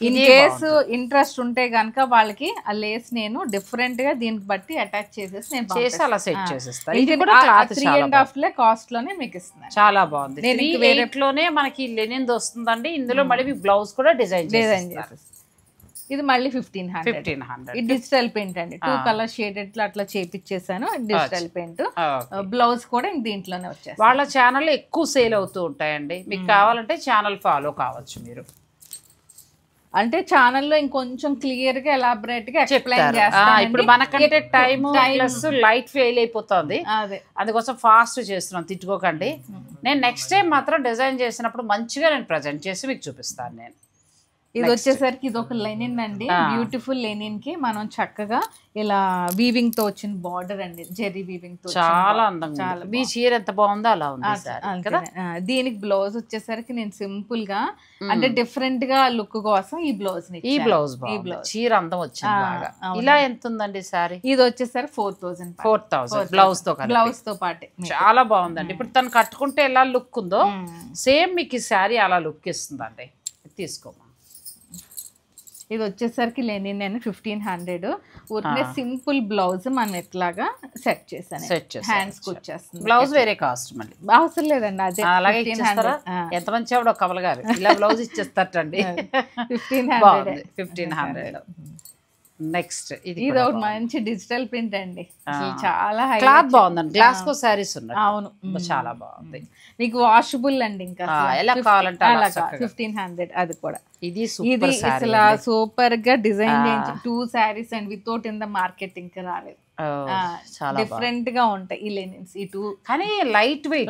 B: ఇన్ కేసు ఇంట్రెస్ట్ ఉంటే గనక వాళ్ళకి ఆ లేస్ నేను డిఫరెంట్ గా దీనికి బట్టి అటాచ్ చేసేసి నేను
A: అలా సెట్ చేసేస్తాను.
B: 3.5 కాస్ట్ లోనే మీకు ఇస్తున్నాను.
A: చాలా బాగుంది. 3.8 లోనే మనకి లెనిన్ వస్తుందండి. ఇందులో మళ్ళీ బ్లౌజ్ కూడా డిజైన్ చేసేస్తారు.
B: ఇది మళ్ళీ 1,500. ఇది డిజిటల్ పెయింట్ అండి, 2 కలర్ షేడెడ్ అట్లా చేపిచ్చేసాను. డిజిటల్ పెయింట్ బ్లౌజ్ కూడా దీంట్లోనే వచ్చేసి.
A: వాళ్ళ ఛానల్ ఎక్కువ సేల్ అవుతూ ఉంటాయండి, మీకు కావాలంటే ఛానల్ ఫాలో కావచ్చు మీరు.
B: అంటే ఛానల్లో ఇంకొంచెం క్లియర్ గా ఎలాబరేట్ గా ఎక్స్ప్లెయిన్ చేస్తాను.
A: ఇప్పుడు మనకంటే టైం ప్లస్ లైట్ ఫెయిల్ అయిపోతుంది, అందుకోసం ఫాస్ట్ చేస్తున్నాం, తిట్టుకోకండి. నేను నెక్స్ట్ టైం మాత్రం డిజైన్ చేసినప్పుడు మంచిగా నేను ప్రజెంట్ చేసి మీకు చూపిస్తాను. నేను
B: ఇది వచ్చేసరికి ఇది ఒక లెనిన్ అండి, బ్యూటిఫుల్ లెనిన్ కి మనం చక్కగా ఇలా వీవింగ్ తో వచ్చిన బార్డర్ అండి, జెరీ వీవింగ్ తో
A: చాలా అందంగా మీ చీర ఎంత బాగుందో అలా ఉంది కదా.
B: దీనికి బ్లౌజ్ వచ్చేసరికి నేను సింపుల్ గా అంటే డిఫరెంట్ గా లుక్ కోసం ఈ బ్లౌజ్
A: ఈ బ్లౌజ్ చీర అందం వచ్చింది బాగా. ఇలా ఎంత ఉందండి సారీ?
B: ఇది వచ్చేసరికి
A: 4000 బ్లౌజ్ తో పాటే చాలా బాగుందండి. ఇప్పుడు తను కట్టుకుంటే ఎలా లుక్ ఉందో సేమ్ మీకు ఈ శారీ అలా లుక్ ఇస్తుందండి. తీసుకోమా.
B: ఇది వచ్చేసరికి లెనిన్ నేను 1500 ఊరికే సింపుల్ బ్లౌజ్ మనం ఎట్లాగా సెట్ చేశాను, హ్యాండ్స్ వచ్చేస్తుంది.
A: బ్లౌజ్ వేరే కాస్ట్ మళ్ళీ
B: అవసరం లేదండి, అదే
A: అలాగే ఇచ్చేస్తారా? ఎంత మంచి ఆవిడ కమల గారు ఇలా బ్లౌజ్ ఇచ్చేస్తారండి. 1500. నెక్స్ట్ ఇది
B: ఒక మంచి డిజిటల్ ప్రింట్ అండి, చాలా
A: క్లాత్ బాగుందండి. గ్లాస్ కో సారీస్ ఉన్నాయి.
B: అవును,
A: చాలా బాగుంది.
B: మీకు వాషబుల్ అండి, ఇంకా
A: ఎలా కావాలంటే
B: 1500. అది కూడా
A: ఇది
B: అసలు సూపర్ గా డిజైన్ చేయించి 2 saris and without in the market ఇంకా రాలేదు. డిఫరెంట్ గా ఉంటాయి ఈ లెనిన్స్, ఈ 2
A: కానీ లైట్ వెయిట్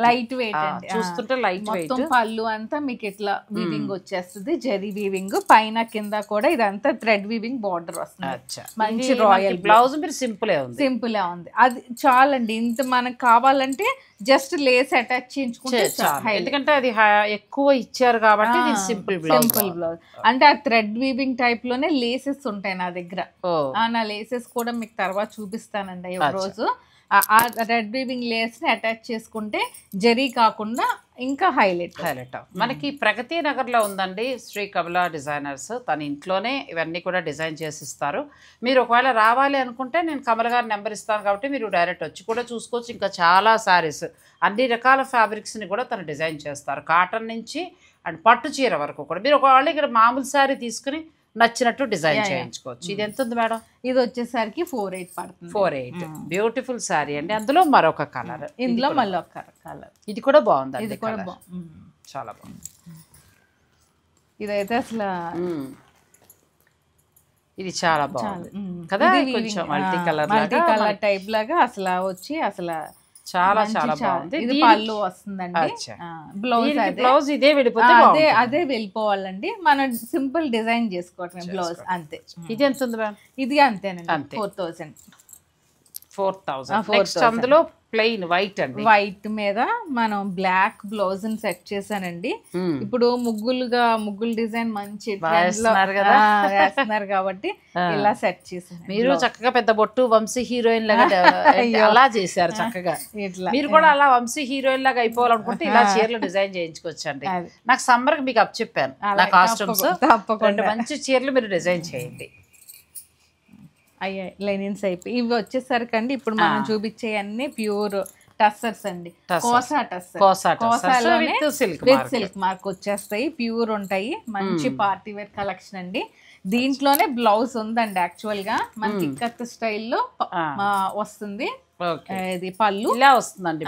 B: అండి.
A: చూస్తుంటే లైట్ వెయిట్.
B: మొత్తం పళ్ళు అంతా మీకు ఇట్లా వీవింగ్ వచ్చేస్తుంది, జరీ వీవింగ్, పైన కింద కూడా ఇదంతా థ్రెడ్ వీవింగ్ బార్డర్ వస్తుంది. మంచి రాయల్
A: బ్లౌజ్ మీరు సింపుల్
B: ఉంది. అది చాలండి. ఇంత మనకు కావాలంటే జస్ట్ లేస్ అటాచ్ చేయించుకుంటే
A: ఎందుకంటే అది ఎక్కువ ఇచ్చారు కాబట్టి సింపుల్
B: బ్లౌజ్. అంటే ఆ థ్రెడ్ వీవింగ్ టైప్ లోనే లేసెస్ ఉంటాయి నా దగ్గర. నా లేసెస్ కూడా మీకు తర్వాత చూపిస్తానండి ఒక రోజు. ఆ రెడ్ వీవింగ్ లేస్ ని అటాచ్ చేసుకుంటే జరీ కాకుండా ఇంకా హైలైట్.
A: మనకి ప్రగతి నగర్ లో ఉందండి శ్రీ కమల డిజైనర్స్. తన ఇంట్లోనే ఇవన్నీ కూడా డిజైన్ చేసిస్తారు. మీరు ఒకవేళ రావాలి అనుకుంటే నేను కమల గారి నెంబర్ ఇస్తాను కాబట్టి మీరు డైరెక్ట్ వచ్చి కూడా చూసుకోవచ్చు. ఇంకా చాలా సారీస్, అన్ని రకాల ఫ్యాబ్రిక్స్ ని కూడా తను డిజైన్ చేస్తారు. కాటన్ నుంచి అండ్ పట్టు చీర వరకు కూడా. మీరు ఒకవేళ ఇక్కడ మామూలు సారీ తీసుకుని నచ్చినట్టు డిజైన్ చేయించుకోవచ్చు. ఇది ఎంత ఉంది మేడం?
B: ఇది వచ్చేసరికి 48 పడుతుంది.
A: 48. బ్యూటిఫుల్ సారీ అండి. అందులో మరొక కలర్,
B: ఇందులో మళ్ళీ ఒక కలర్.
A: ఇది కూడా బాగుంది,
B: ఇది కూడా
A: చాలా బాగుంది.
B: ఇదైతే అసలు
A: ఇది చాలా బాగుంది కదా. కొంచెం మల్టీ కలర్
B: టైప్ లాగా అసలు వచ్చి అసలు
A: చాలా చాలా బాగుంది.
B: ఇది పళ్ళు వస్తుందండి.
A: బ్లౌజ్ ఇదే వెళ్ళిపోతే
B: అదే వెళ్ళిపోవాలండి. మనం సింపుల్ డిజైన్ చేసుకోవటం బ్లౌజ్ అంతే.
A: ఇది ఎంత ఉంది మ్యామ్?
B: ఇది అంతేనండి, 4000.
A: నెక్స్ట్ అందులో ప్లెయిన్ వైట్ అండి.
B: వైట్ మీద మనం బ్లాక్ బ్లౌజ్ ని సెట్ చేశానండి. ఇప్పుడు ముగ్గులు డిజైన్ మంచి వేస్తున్నారు కాబట్టి ఇలా సెట్ చేశాను.
A: మీరు చక్కగా పెద్ద బొట్టు వంశీ హీరోయిన్ లాగా అలా చేశారు చక్కగా. ఇట్లా మీరు కూడా అలా వంశీ హీరోయిన్ లాగా అయిపోవాలనుకుంటే ఇలా చీరలు డిజైన్ చేయించుకోవచ్చండి. నాకు సమ్మర్ కి మీకు అప్ చెప్పాను నా కాస్ట్యూమ్స్. తప్పకుండా మంచి చీరలు మీరు డిజైన్ చేయండి.
B: అయ్యాయి లెనిన్స్ అయిపోయి. ఇవి వచ్చేసరికి అండి ఇప్పుడు మనం చూపించే అన్ని ప్యూర్ టస్సర్స్ అండి. కోసాలోనే విత్ సిల్క్ మార్క్ వచ్చేస్తాయి, ప్యూర్ ఉంటాయి. మంచి పార్టీ వేర్ కలెక్షన్ అండి. దీంట్లోనే బ్లౌజ్ ఉందండి. యాక్చువల్ గా మనకి ఇక్కత్ స్టైల్లో వస్తుంది. ఇది పళ్ళు
A: ఇలా వస్తుందండి,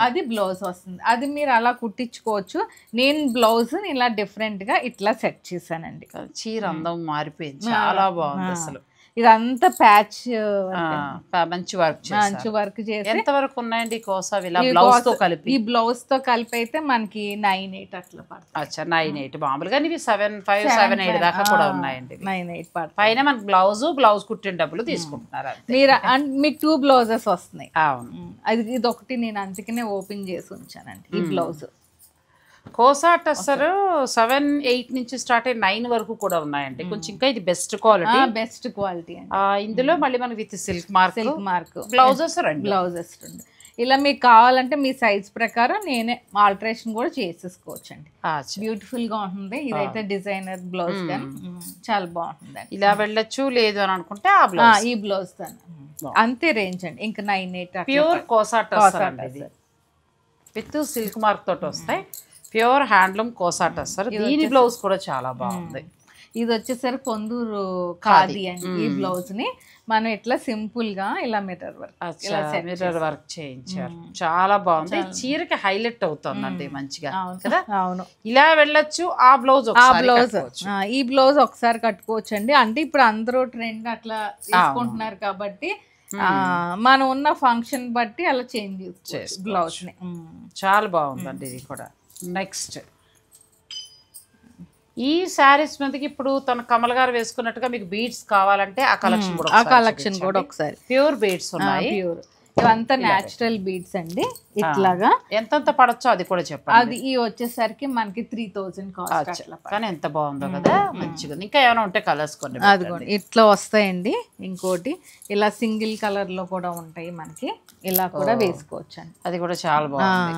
B: అది బ్లౌజ్ వస్తుంది. అది మీరు అలా కుట్టించుకోవచ్చు. నేను బ్లౌజ్ ఇలా డిఫరెంట్ గా ఇట్లా సెట్ చేశానండి.
A: చీర అందం మారిపోయింది, చాలా బాగుంది అసలు.
B: ఇదంతా ప్యాచ్
A: మంచి వర్క్ చేసి. ఎంత వరకు ఉన్నాయండి కోసావి
B: బ్లౌజ్ తో కలిపి? ఈ బ్లౌజ్ తో కలిపి అయితే మనకి 9,800 అట్లా పడుతుంది.
A: అచ్చా 9,800. మామూలుగా ఇవి 7,500, 7,800 దాకా కూడా ఉన్నాయండి.
B: 9,800 పడుతుంది.
A: పైన మనకి బ్లౌజ్ కుట్టిన డబ్బులు తీసుకుంటున్నారు.
B: మీరు మీకు 2 బ్లౌజెస్ వస్తున్నాయి.
A: అవును,
B: ఇది ఒకటి నేను అందుకనే ఓపెన్ చేసి ఉంచానండి. ఈ బ్లౌజ్
A: కోసా టస్సర్ 7,800 నుంచి స్టార్ట్ అయ్యి 9 వరకు కూడా ఉన్నాయండి. కొంచెం ఇంకా ఇది బెస్ట్ క్వాలిటీ. ఇందులో మళ్ళీ మనకి విత్ సిల్క్ మార్క్ బ్లౌజెస్ రెండు.
B: ఇలా మీకు కావాలంటే మీ సైజ్ ప్రకారం నేనే ఆల్టరేషన్ కూడా చేసేసుకోవచ్చు అండి. బ్యూటిఫుల్ గా ఉంటుంది. ఇదైతే డిజైనర్ బ్లౌజ్ కానీ చాలా బాగుంటుంది.
A: ఇలా వెళ్ళొచ్చు, లేదు అని అనుకుంటే ఆ బ్లౌజ్,
B: ఈ బ్లౌజ్ అంతే రేంజ్ అండి. ఇంకా 9,800
A: ప్యూర్ కోసా టస్సర్ అండి. విత్ సిల్క్ మార్క్ తోటి వస్తాయి. Pure handloom kosa tussar. దీని బ్లౌజ్ కూడా చాలా బాగుంది.
B: ఇది వచ్చేసరికి కొందూరు ఖాదీ అండి. ఈ బ్లౌజ్ ని మనం ఇట్లా సింపుల్ గా ఇలా మిర్రర్
A: వర్క్ చేయించారు. చాలా బాగుంది. చీరకి హైలైట్ అవుతుందండి మంచిగా కదా.
B: అవును,
A: ఇలా వెళ్ళొచ్చు. ఆ బ్లౌజ్
B: ఈ బ్లౌజ్ ఒకసారి కట్టుకోవచ్చు అండి. అంటే ఇప్పుడు అందరూ ట్రెండ్ అట్లా తీసుకుంటున్నారు కాబట్టి మనం ఉన్న ఫంక్షన్ బట్టి అలా చేంజ్ చేసుకోవచ్చు బ్లౌజ్ ని.
A: చాలా బాగుందండి ఇది కూడా. నెక్స్ట్ ఈ శారీస్ మీదకి ఇప్పుడు తన కమల్ గారు వేసుకున్నట్టుగా మీకు బీడ్స్ కావాలంటే ఆ కలెక్షన్ కూడా
B: ఆ కలెక్షన్ కూడా ఒకసారి
A: ప్యూర్ బీడ్స్ ఉన్నాయి.
B: ప్యూర్ ఇవంతా న్యాచురల్ బీడ్స్ అండి. ఇట్లాగా
A: ఎంత పడొచ్చో అది కూడా చెప్పండి.
B: అది ఈ వచ్చేసరికి మనకి 3000 కాస్ట్.
A: కానీ ఎంత బాగుందో కదా, మంచిగా. ఇంకా ఏమైనా ఉంటే కలర్స్ కొన్ని
B: అదిగోండి ఇట్లా వస్తాయండి. ఇంకోటి ఇలా సింగిల్ కలర్ లో కూడా ఉంటాయి మనకి, ఇలా కూడా వేసుకోవచ్చు అండి.
A: అది కూడా చాలా బాగుంది.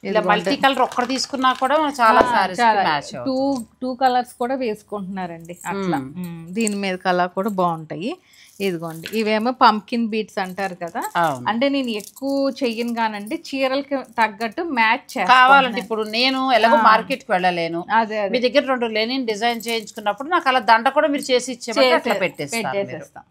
A: ఇలా మల్టీ కలర్ ఒక్కటి తీసుకున్నా కూడా చాలా సారీస్ మ్యాచ్.
B: టూ కలర్స్ కూడా వేసుకుంటున్నారండి అట్లా. దీని మీద కలర్ కూడా బాగుంటాయి. ఇదిగోండి ఇవేమో పంకిన్ బీట్స్ అంటారు కదా, అంటే నేను ఎక్కువ చెయ్యను కానండి, చీరలకి తగ్గట్టు మ్యాచ్
A: కావాలంటే. ఇప్పుడు నేను ఎలాగో మార్కెట్ కి వెళ్ళలేను,
B: అదే
A: మీ దగ్గర 2 లెనిన్ డిజైన్ చేయించుకున్నప్పుడు నాకు అలా దండ కూడా మీరు చేసి ఇచ్చేస్తా
B: పెట్టేసేస్తాం.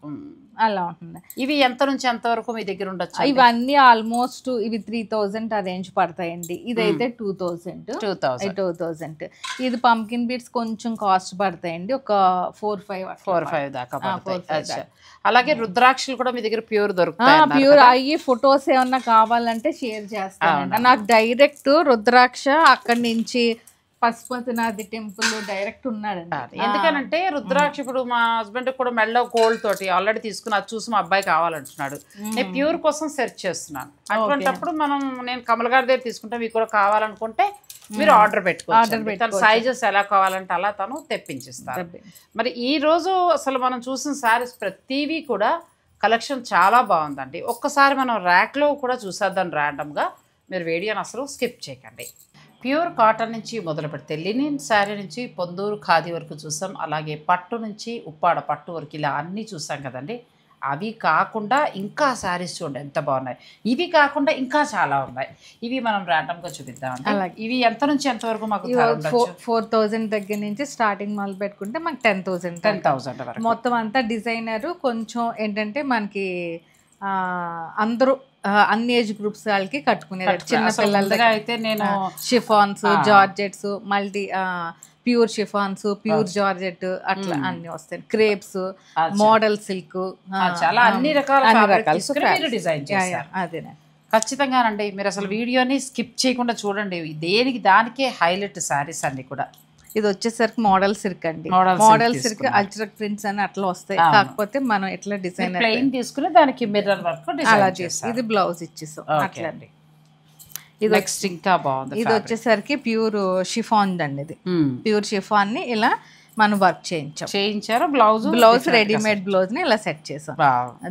B: అలా ఉంటుంది.
A: ఇవి ఎంత నుంచి ఎంత వరకు మీ దగ్గర ఉండొచ్చు?
B: ఇవన్నీ ఆల్మోస్ట్ ఇవి 3000 ఆ రేంజ్ పడతాయండి. ఇదైతే 2000. ఇది పంకిన్ బీట్స్ కొంచెం కాస్ట్ పడతాయండి, ఒక 4-5
A: దాకా పడతాయి. అలాగే రుద్రాక్షలు కూడా మీ దగ్గర ప్యూర్ దొరుకుతాయి.
B: ప్యూర్ అయ్యి ఫొటోస్ ఏమన్నా కావాలంటే షేర్ చేస్తాను. నాకు డైరెక్ట్ రుద్రాక్ష అక్కడి నుంచి పశుపతినాథ్ టెంపుల్ డైరెక్ట్ ఉన్నాడండి.
A: ఎందుకనంటే రుద్రాక్ష ఇప్పుడు మా హస్బెండ్ కూడా మెడలో గోల్డ్ తోటి ఆల్రెడీ తీసుకుని అది చూసి మా అబ్బాయి కావాలంటున్నాడు. నేను ప్యూర్ కోసం సెర్చ్ చేస్తున్నాను. అటువంటిప్పుడు నేను కమల్ గారి దగ్గర తీసుకుంటే మీకు కూడా కావాలనుకుంటే మీరు ఆర్డర్ పెట్టుకోవచ్చు. తన సైజెస్ ఎలా కావాలంటే అలా తను తెప్పించిస్తారు. మరి ఈ రోజు అసలు మనం చూసిన శారీస్ ప్రతివి కూడా కలెక్షన్ చాలా బాగుందండి. ఒక్కసారి మనం ర్యాక్లో కూడా చూసేద్దాం ర్యాండమ్గా. మీరు వీడియోని అసలు స్కిప్ చేయకండి. ప్యూర్ కాటన్ నుంచి మొదలు పెడితే లినిన్ శారీ నుంచి పొందూరు ఖాదీ వరకు చూసాం. అలాగే పట్టు నుంచి ఉప్పాడ పట్టు వరకు ఇలా అన్నీ చూసాం కదండి. అవి కాకుండా ఇంకా శారీస్ చూడండి ఎంత బాగున్నాయి. ఇవి కాకుండా ఇంకా చాలా ఉన్నాయి. ఇవి మనం ర్యాండమ్గా చూపిద్దామండి. ఇవి ఎంత నుంచి ఎంత వరకు మాకు
B: 4000 దగ్గర నుంచి స్టార్టింగ్ మొదలు పెట్టుకుంటే మనకి 10,000 వరకు. మొత్తం అంతా డిజైనర్ కొంచెం ఏంటంటే మనకి అందరూ అన్ని ఏజ్ గ్రూప్స్ వాళ్ళకి కట్టుకునేది. చిన్న పిల్లలకి అయితే నేను chiffons, georgettes, multi pure chiffons, pure georgette అట్లా అన్ని వస్తాయి. క్రేప్స్, మోడల్ సిల్క్,
A: చాలా అన్ని రకాల డిజైన్ చేశారు.
B: అదేనా
A: ఖచ్చితంగానండి. మీరు అసలు వీడియోని స్కిప్ చేయకుండా చూడండి. దేనికి దానికే హైలైట్ శారీస్ అన్ని కూడా.
B: ఇది వచ్చేసరికి మోడల్ సిల్క్ అండి. మోడల్ సిల్క్ అజ్రక్ ప్రింట్స్ అని అట్లా వస్తాయి. కాకపోతే మనం ఎట్లా డిజైన్
A: ప్లెయిన్ తీసుకుని దానికి మిర్రర్ వర్క్
B: అలా చేస్తాం. ఇది బ్లౌజ్ ఇచ్చేసాం అట్లా అండి.
A: ఇది నెక్స్ట్ ఇంకా బాగుంది.
B: ఇది వచ్చేసరికి ప్యూర్ షిఫాన్ అండి. ఇది ప్యూర్ షిఫాన్ ని ఇలా మనం వర్క్ చేయించారు. బ్లౌజ్ రెడీమేడ్ బ్లౌజ్ ని ఇలా సెట్ చేసాం.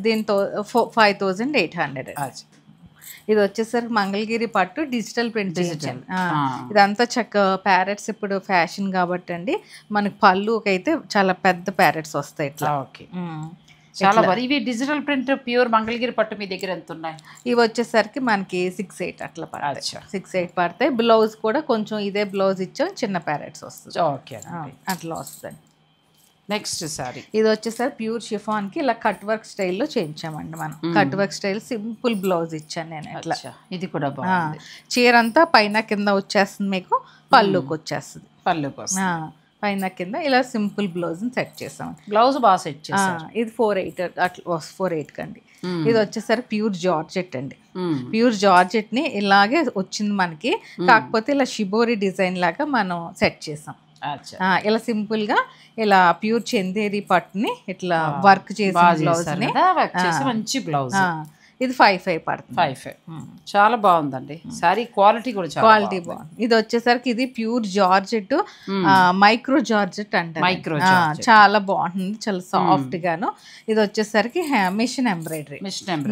B: దీంతో 5800. ఇది వచ్చేసరికి మంగళగిరి పట్టు డిజిటల్ ప్రింట్. ఇదంతా చక్క ప్యారెట్స్ ఇప్పుడు ఫ్యాషన్ కాబట్టి అండి. మనకి పళ్ళుకి అయితే చాలా పెద్ద ప్యారెట్స్ వస్తాయి ఇట్లా.
A: చాలా ఇవి డిజిటల్ ప్రింట్ ప్యూర్ మంగళగిరి పట్టు మీ దగ్గర ఎంత ఉన్నాయి?
B: ఇవి వచ్చేసరికి మనకి 6-8 అట్లా పడతాయి. 6-8 పడతాయి. బ్లౌజ్ కూడా కొంచెం ఇదే బ్లౌజ్ ఇచ్చాం, చిన్న ప్యారెట్స్ వస్తుంది. అట్లా వస్తాయి.
A: నెక్స్ట్ సారీ
B: ఇది వచ్చేసరికి ప్యూర్ షిఫాన్ కి ఇలా కట్ వర్క్ స్టైల్లో చేయించామండి మనం. Cut work style simple blouse ఇచ్చాను నేను ఇట్లా.
A: ఇది కూడా బాగుంది.
B: చీర అంతా పైన కింద వచ్చేస్తుంది, మీకు పళ్ళుకి వచ్చేస్తుంది. పైన కింద ఇలా సింపుల్ బ్లౌజ్ సెట్ చేసాం.
A: బ్లౌజ్ బాగా సెట్ చేసాం.
B: ఇది 4-8 అట్లా 4-8 కండి. ఇది వచ్చేసరికి ప్యూర్ జార్జెట్ అండి. ప్యూర్ జార్జెట్ ని ఇలాగే వచ్చింది మనకి, కాకపోతే ఇలా షిబోరి డిజైన్ లాగా మనం సెట్ చేసాం. ఇలా సింపుల్ గా ఇలా ప్యూర్ చందేరి పట్టుని ఇట్లా వర్క్ చేసి బ్లౌజ్ ని
A: మంచి బ్లౌజ్.
B: ఇది 5-5 పడుతుంది.
A: 5-5 చాలా బాగుందండి. సారీ క్వాలిటీ కూడా
B: క్వాలిటీ బాగుంది. ఇది వచ్చేసరికి ఇది ప్యూర్ జార్జెట్, మైక్రో జార్జెట్ అంటారు. చాలా బాగుంటుంది, చాలా సాఫ్ట్ గాను. ఇది వచ్చేసరికి మిషన్ ఎంబ్రాయిడరీ.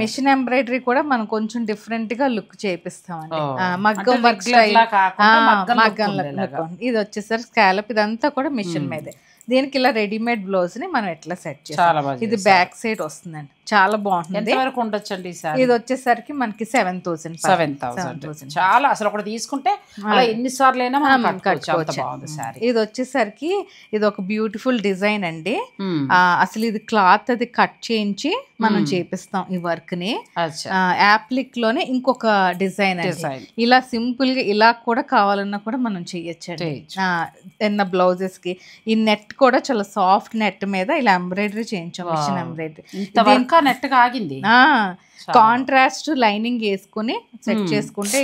B: మిషన్ ఎంబ్రాయిడరీ కూడా మనం కొంచెం డిఫరెంట్ గా లుక్ చేపిస్తామండి. మగ్గం వర్క్ స్టైల్, మగ్గం. ఇది వచ్చేసరికి స్కాలప్. ఇదంతా కూడా మిషన్ మీదే. దీనికి ఇలా రెడీమేడ్ బ్లౌజ్ ని మనం ఎట్లా సెట్ చేస్తాం. ఇది బ్యాక్ సైడ్ వస్తుందండి, చాలా బాగుంటుంది. ఇది వచ్చేసరికి మనకి 7,000.
A: చాలా అసలు ఒకటి తీసుకుంటే అలా ఎన్నిసార్లు అయినా కట్టుకోవచ్చు.
B: ఇది వచ్చేసరికి ఇది ఒక బ్యూటిఫుల్ డిజైన్ అండి. అసలు ఇది క్లాత్ అది కట్ చేయించి మనం చేపిస్తాం ఈ వర్క్ ని. యాప్లిక్ లోనే ఇంకొక డిజైన్ ఇలా సింపుల్ గా ఇలా కూడా కావాలన్నా కూడా మనం చెయ్యొచ్చు. ఎన్న బ్లౌజెస్ కి ఈ నెట్ కూడా చాలా సాఫ్ట్ నెట్ మీద ఇలా ఎంబ్రాయిడరీ చేయించాం. మిషన్ ఎంబ్రాయిడరీ
A: నెట్ గా ఆగింది.
B: కాంట్రాస్ట్ లైనింగ్ వేసుకుని సెట్ చేసుకుంటే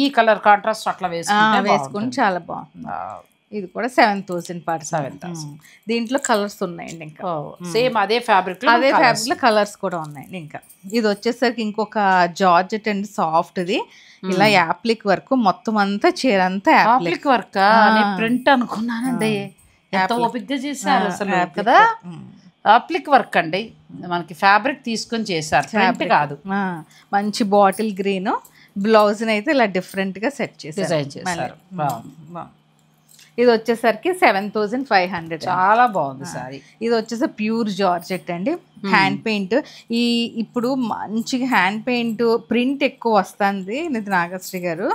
A: ఈ కలర్ కాంట్రాస్ట్ అట్లా వేసుకుని
B: చాలా బాగుంది. ఇది కూడా 7,000 పడుతుంది.
A: 7,000.
B: దీంట్లో కలర్స్ ఉన్నాయండి. ఇంకా
A: సేమ్ అదే ఫ్యాబ్రిక్
B: లో కలర్స్ కూడా ఉన్నాయండి. ఇంకా ఇది వచ్చేసరికి ఇంకొక జార్జెట్ అండి, సాఫ్ట్ది. ఇలా యాప్లిక్ వర్క్ మొత్తం అంతా చీర అంతా
A: యాప్లిక్ వర్క్. ప్రింట్ అనుకున్నానండి, ఎంత ఓపిక్గా చేశారు అసలు కదా. యాప్లిక్ వర్క్ అండి, మనకి ఫ్యాబ్రిక్ తీసుకొని చేశారు, ప్రింట్ కాదు.
B: మంచి బాటిల్ గ్రీన్ బ్లౌజ్ అయితే ఇలా డిఫరెంట్ గా సెట్ చేశారు,
A: డిజైన్ చేశారు.
B: ఇది వచ్చేసరికి 7,500.
A: చాలా బాగుంది సారీ.
B: ఇది వచ్చేసి ప్యూర్ జార్జెట్ అండి, హ్యాండ్ పెయింట్. ఇప్పుడు మంచిగా హ్యాండ్ పెయింట్ ప్రింట్ ఎక్కువ వస్తుంది నాగశ్రీ గారు.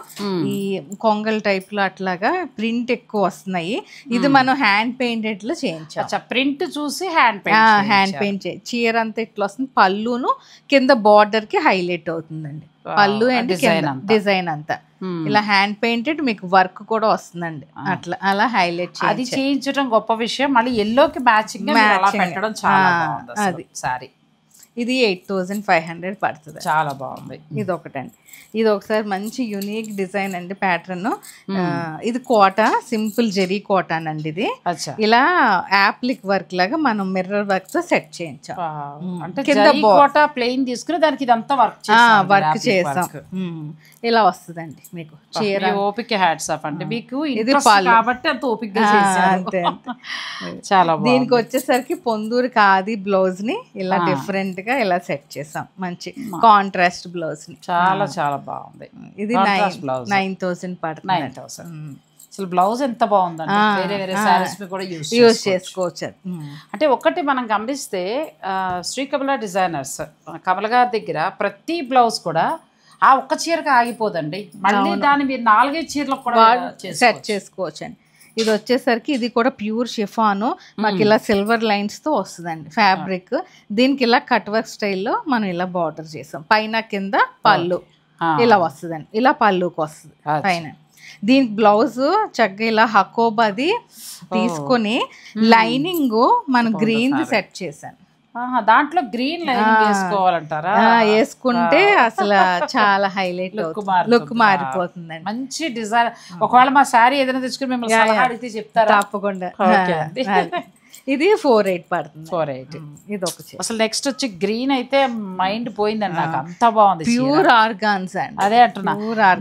B: ఈ కొంగల్ టైప్ లో అట్లాగా ప్రింట్ ఎక్కువ వస్తున్నాయి. ఇది మనం హ్యాండ్ పెయింటెడ్ లో చేయించాం.
A: ప్రింట్ చూసి హ్యాండ్
B: పెయింట్ చీర అంతా ఇట్లా వస్తుంది. పళ్ళును కింద బార్డర్ కి హైలైట్ అవుతుందండి. పళ్ళు అండ్ డిజైన్ అంతా ఇలా హ్యాండ్ పెయింటెడ్, మీకు వర్క్ కూడా వస్తుందండి. అట్లా అలా హైలైట్
A: అది చేయించడం గొప్ప విషయం. మళ్ళీ ఎల్లోకి మ్యాచింగ్ పెట్టడం చాలా బాగుంది అది సారీ.
B: ఇది 8,500 పడుతుంది.
A: చాలా బాగుంది.
B: ఇది ఒకటండి. ఇది ఒకసారి మంచి యూనిక్ డిజైన్ అండి, ప్యాటర్న్. ఇది కోట, సింపుల్ జెరీ కోట అండి. ఇది ఇలా యాప్లిక్ వర్క్ లాగా మనం మిర్రర్ వర్క్ తో సెట్ చేయించాం.
A: కింద కోట ప్లెయిన్ తీసుకుని దానికి ఇదంతా వర్క్
B: చేసాం. ఇలా వస్తుందండి మీకు చీర.
A: ఓపిక హ్యాట్స్ ఆఫ్ అంటే మీకు ఇది కాబట్టి అంత ఓపిక
B: అంతే.
A: చాలా
B: దీనికి వచ్చేసరికి పొందూరు కాది బ్లౌజ్ ని ఇలా డిఫరెంట్ గా ఇలా సెట్ చేసాం. మంచి కాంట్రాస్ట్ బ్లౌజ్ ని
A: చాలా చాలా బాగుంది.
B: ఇది 9,000 పడుతుంది.
A: 9,000. అసలు బ్లౌజ్ ఎంత బాగుందండి. వేరే వేరే సారీస్ కూడా
B: యూజ్ చేసుకోవచ్చు.
A: అంటే ఒకటి మనం గమనిస్తే శ్రీ కమల డిజైనర్స్ కమల గారి దగ్గర ప్రతి బ్లౌజ్ కూడా ఆ ఒక్క చీరకి ఆగిపోదండి. మళ్ళీ దాన్ని మీరు 4-5 చీరలకు కూడా
B: సెట్ చేసుకోవచ్చు అండి. ఇది వచ్చేసరికి ఇది కూడా ప్యూర్ షిఫాను, మాకు ఇలా సిల్వర్ లైన్స్ తో వస్తుందండి ఫ్యాబ్రిక్. దీనికి ఇలా కట్ వర్క్ స్టైల్లో మనం ఇలా బార్డర్ చేసాం. పైన కింద పళ్ళు ఇలా వస్తుందండి. ఇలా పళ్ళుకి వస్తుంది పైన. దీనికి బ్లౌజ్ చక్కగా ఇలా హకోబాది తీసుకొని లైనింగ్ మనం గ్రీన్ సెట్ చేశాను.
A: దాంట్లో గ్రీన్ లైనింగ్ వేసుకోవాలంటారా?
B: వేసుకుంటే అసలు చాలా హైలైట్ లుక్ మారిపోతుందండి.
A: మంచి డిజైన్. ఒకవేళ మా శారీ ఏదైనా తెచ్చుకుని మిమ్మల్ని సలహా అడిగితే చెప్తారా?
B: తప్పకుండా. ఇది 4,800 పడుతుంది.
A: 4,800.
B: ఇది ఒక
A: అసలు నెక్స్ట్ వచ్చి గ్రీన్ అయితే మైండ్ పోయిందండి నాకు, అంత బాగుంది.
B: ప్యూర్ ఆర్గాన్స్ అండి.
A: అదే అంటున్నా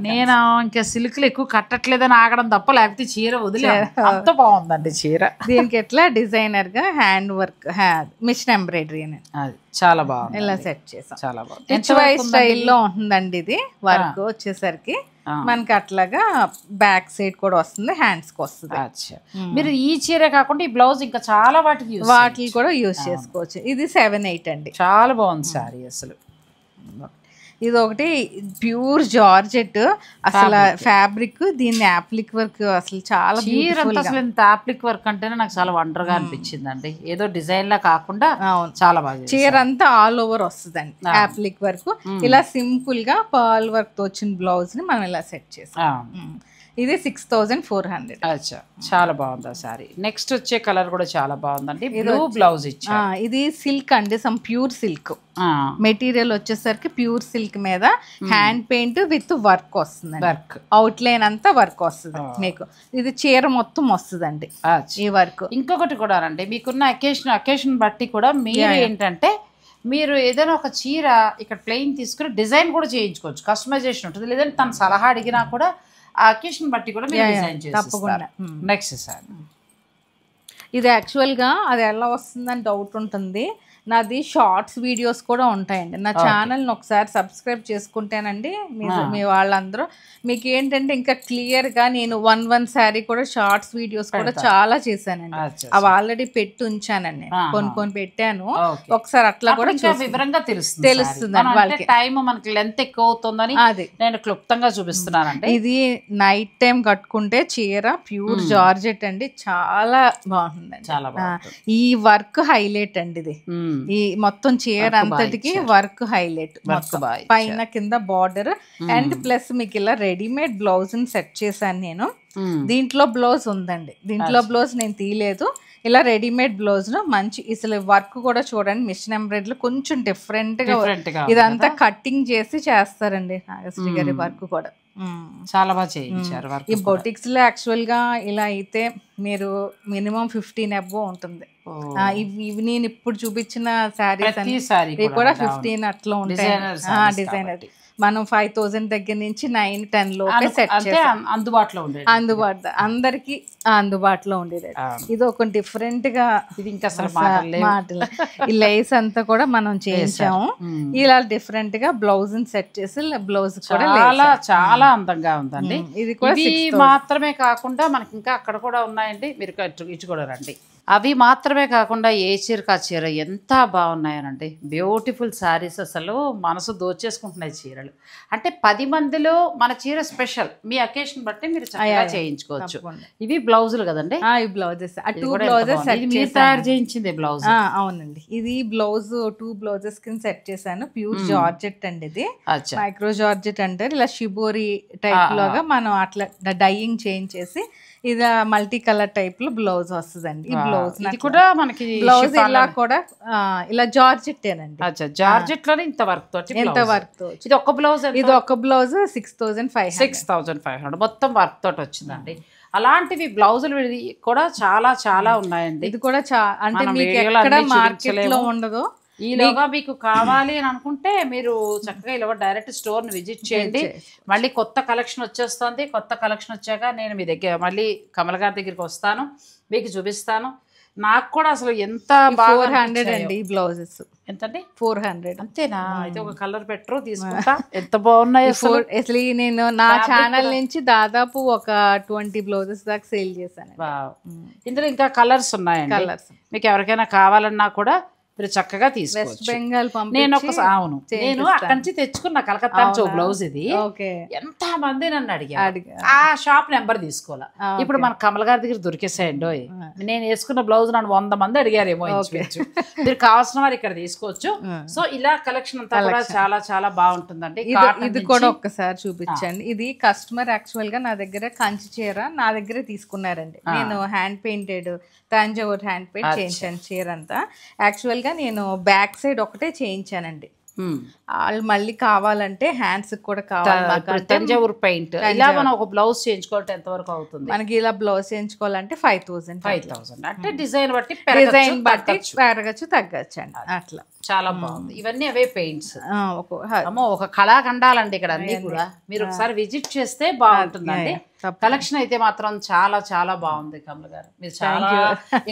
A: నేను, ఇంకా సిల్క్లు ఎక్కువ కట్టట్లేదని ఆగడం తప్ప, లేకపోతే చీర వదిలే అంత బాగుందండి చీర.
B: దీనికి ఎట్లా డిజైనర్ గా హ్యాండ్ వర్క్, మిషన్ ఎంబ్రాయిడరీ అని
A: అది చాలా బాగుంది.
B: ఇలా సెట్ చేసాం.
A: చాలా బాగుంది.
B: హెచ్వై స్టైల్లో ఉంటుందండి ఇది వర్క్ వచ్చేసరికి. మనకి అట్లాగా బ్యాక్ సైడ్ కూడా వస్తుంది, హ్యాండ్స్ కి వస్తుంది.
A: మీరు ఈ చీరే కాకుండా ఈ బ్లౌజ్ ఇంకా చాలా వాటికి
B: కూడా యూజ్ చేసుకోవచ్చు. ఇది 7,800 అండి.
A: చాలా బాగుంది సారీ అసలు.
B: ఇది ఒకటి ప్యూర్ జార్జెట్ అసలు ఫ్యాబ్రిక్. దీన్ని యాప్లిక్ వర్క్ అసలు చాలా
A: అసలు ఇంత యాప్లిక్ వర్క్ అంటేనే నాకు చాలా వండర్ గా అనిపించింది అండి. ఏదో డిజైన్ లా కాకుండా చాలా బాగా
B: చీర అంతా ఆల్ ఓవర్ వస్తుందండి యాప్లిక్ వర్క్. ఇలా సింపుల్ గా పర్ల్ వర్క్ తో వచ్చిన బ్లౌజ్ ని మనం ఇలా సెట్ చేసాం. ఇది 6,400.
A: అచ్చా, చాలా బాగుంది ఆ సారీ. నెక్స్ట్ వచ్చే కలర్ కూడా చాలా బాగుందండి. బ్లూ బ్లౌజ్ ఇచ్చా.
B: ఇది సిల్క్ అండి, సమ్ ప్యూర్ సిల్క్ మెటీరియల్ వచ్చేసరికి ప్యూర్ సిల్క్ మీద హ్యాండ్ పెయింట్ విత్ వర్క్ వస్తుంది. వర్క్ అవుట్ లైన్ అంతా వర్క్ వస్తుంది మీకు. ఇది చీర మొత్తం వస్తుందండి ఈ వర్క్.
A: ఇంకొకటి కూడా అండి, మీకున్న అకేషన్ బట్టి కూడా మీరు ఏంటంటే మీరు ఏదైనా ఒక చీర ఇక్కడ ప్లెయిన్ తీసుకుని డిజైన్ కూడా చేయించుకోవచ్చు, కస్టమైజేషన్ ఉంటుంది. లేదంటే తన సలహా అడిగినా కూడా ఆ అకేషన్ బట్టి కూడా మీరు డిజైన్ చేసి
B: తప్పకుండా.
A: నెక్స్ట్ సార్
B: ఇది యాక్చువల్గా అది ఎలా వస్తుందని డౌట్ ఉంటుంది. నాది షార్ట్స్ వీడియోస్ కూడా ఉంటాయండి. నా ఛానల్ని ఒకసారి సబ్స్క్రైబ్ చేసుకుంటేనండి మీ వాళ్ళందరూ మీకు ఏంటంటే ఇంకా క్లియర్గా నేను 1 శారీ కూడా షార్ట్స్ వీడియోస్ కూడా చాలా చేశానండి. అవి ఆల్రెడీ పెట్టి ఉంచానండి, కొన్ని పెట్టాను. ఒకసారి అట్లా కూడా
A: వివరంగా తెలుస్తుంది వాళ్ళకి. టైం మనకి లెంత్ ఎక్కువ అవుతుందని అది నేను క్లుప్తంగా చూపిస్తున్నానండి.
B: ఇది నైట్ టైం కట్టుకుంటే చీర ప్యూర్ జార్జెట్ అండి, చాలా బాగుంటుందండి.
A: చాలా బాగుంది.
B: ఈ వర్క్ హైలైట్ అండి. ఇది ఈ మొత్తం చీర అంతటికి వర్క్ హైలైట్, పైన కింద బార్డర్ అండ్ ప్లస్ మీకు ఇలా రెడీమేడ్ బ్లౌజ్ ని సెట్ చేశాను నేను. దీంట్లో బ్లౌజ్ ఉందండి, దీంట్లో బ్లౌజ్ నేను తీయలేదు. ఇలా రెడీమేడ్ బ్లౌజ్ ను మంచి అసలు వర్క్ కూడా చూడండి, మిషన్ ఎంబ్రాయిడరీ కొంచెం డిఫరెంట్ గా ఇదంతా కట్టింగ్ చేసి చేస్తారండి నాగశ్రీ గారి వర్క్ కూడా.
A: చాలా బాగా చేయించారు వర్క్.
B: ఈ బొటిక్స్ లో యాక్చువల్ గా ఇలా అయితే మీరు మినిమం 15 అబో ఉంటుంది. ఇవి నేను ఇప్పుడు చూపించిన శారీస్ కూడా 15 అట్లా ఉంటాయి. డిజైనర్ మనం 5000 దగ్గర నుంచి 9-10 లోపే సెట్ చేస్తాం.
A: అందుబాటులో ఉండేది,
B: అందరికి అందుబాటులో ఉండేది. ఇది ఒక డిఫరెంట్ గా
A: ఇది ఇంకా అసలు
B: మాటలు ఈ లేస్ అంతా కూడా మనం చేయించాము. ఇలా డిఫరెంట్ గా బ్లౌజ్ సెట్ చేసి బ్లౌజ్ కూడా
A: చాలా చాలా అందంగా ఉందండి. ఇది కూడా మాత్రమే కాకుండా మనకి ఇంకా అక్కడ కూడా ఉన్నాయండి, మీరు ఇటు కూడా రండి. అవి మాత్రమే కాకుండా ఏ చీరకు ఆ చీర ఎంత బాగున్నాయనండి, బ్యూటిఫుల్ శారీస్, అసలు మనసు దోచేసుకుంటున్నాయి చీరలు. అంటే 10 మందిలో మన చీర స్పెషల్, మీ అకేషన్ బట్టి మీరు చక్కగా చేయించుకోవచ్చు. ఇవి బ్లౌజులు కదండి,
B: ఈ బ్లౌజెస్
A: మీరు తయారు చేయించింది బ్లౌజ్.
B: అవునండి, ఇది బ్లౌజ్ 2 బ్లౌజెస్ కింద సెట్ చేశాను. ప్యూర్ జార్జెట్ అండి, ఇది మైక్రో జార్జెట్ అంటారు. ఇలా షిబోరి టైప్ లోగా మనం అట్లా డైయింగ్ చేయించేసి ఇది మల్టీ కలర్ టైప్ లో బ్లౌజ్ వస్తుందండి. ఈ బ్లౌజ్
A: ఇది కూడా మనకి
B: బ్లౌజ్ ఇలా కూడా ఇలా జార్జెట్ ఏనండి.
A: జార్జెట్ లోనే ఇంత వర్క్ తోటి, ఇది ఒక బ్లౌజ్,
B: ఇది ఒక బ్లౌజ్
A: 6500 మొత్తం వర్క్ తోటి వచ్చిందండి. అలాంటివి బ్లౌజులు కూడా చాలా చాలా ఉన్నాయండి.
B: ఇది కూడా అంటే మీకు ఎక్కడ మార్కెట్ లో ఉండదు.
A: ఈలోగా మీకు కావాలి అని అనుకుంటే మీరు చక్కగా ఇలా డైరెక్ట్ స్టోర్ని విజిట్ చేయండి. మళ్ళీ కొత్త కలెక్షన్ వచ్చేస్తుంది. కొత్త కలెక్షన్ వచ్చాక నేను మీ దగ్గర మళ్ళీ కమల్ గారి దగ్గరికి వస్తాను, మీకు చూపిస్తాను. నాకు కూడా అసలు ఎంత బాగా
B: 400 అండి ఈ బ్లౌజెస్.
A: ఎంతండి?
B: 400.
A: అంతేనా? అయితే ఒక కలర్ పెట్టరు తీసుకుంటా. ఎంత బాగున్నాయి
B: అసలు. నేను నా ఛానల్ నుంచి దాదాపు ఒక 20 బ్లౌజెస్ దాకా సేల్ చేశాను.
A: ఇందులో ఇంకా కలర్స్ ఉన్నాయండి. మీకు ఎవరికైనా కావాలన్నా కూడా మీరు చక్కగా తీసుకోవచ్చు.
B: వెస్ట్ బెంగాల్
A: నేను అక్కడి నుంచి తెచ్చుకున్న కలకత్తా బ్లౌజ్. ఇది ఎంత మంది నన్ను అడిగారు, ఆ షాప్ నెంబర్ తీసుకోవాలా. ఇప్పుడు మన కమల్ గారి దగ్గర దొరికేసాయండి. నేను వేసుకున్న బ్లౌజ్ నన్ను 100 మంది అడిగారేమో. మీరు కావాల్సిన వారు ఇక్కడ తీసుకోవచ్చు. సో ఇలా కలెక్షన్ అంతా కూడా చాలా చాలా బాగుంటుందండి.
B: ఇది కూడా ఒక్కసారి చూపించండి. ఇది కస్టమర్ యాక్చువల్ గా నా దగ్గర కంచి చీర నా దగ్గర తీసుకున్నారండి. నేను hand painted Thanjavur hand paint చేయించాను చీర అంతా. యాక్చువల్ గా నేను బ్యాక్ సైడ్ ఒకటే చేయించానండి. వాళ్ళు మళ్ళీ కావాలంటే హ్యాండ్స్ కూడా కావాలి.
A: తంజావూర్ పెయింట్ ఇలా మనం ఒక బ్లౌజ్ చేయించుకోవాలంటే ఎంత వరకు అవుతుంది?
B: మనకి ఇలా బ్లౌజ్ చేయించుకోవాలంటే 5000.
A: అంటే డిజైన్ బట్టి
B: పెరగచ్చు తగ్గచ్చు అండి. అట్లా
A: చాలా బాగుంది. ఇవన్నీ అవే పెయింట్స్. ఒక కళాఖండాలండి ఇక్కడ అన్ని కూడా. మీరు ఒకసారి విజిట్ చేస్తే బాగుంటుందండి. కలెక్షన్ అయితే మాత్రం చాలా చాలా బాగుంది కమల్ గారు. మీరు చాలా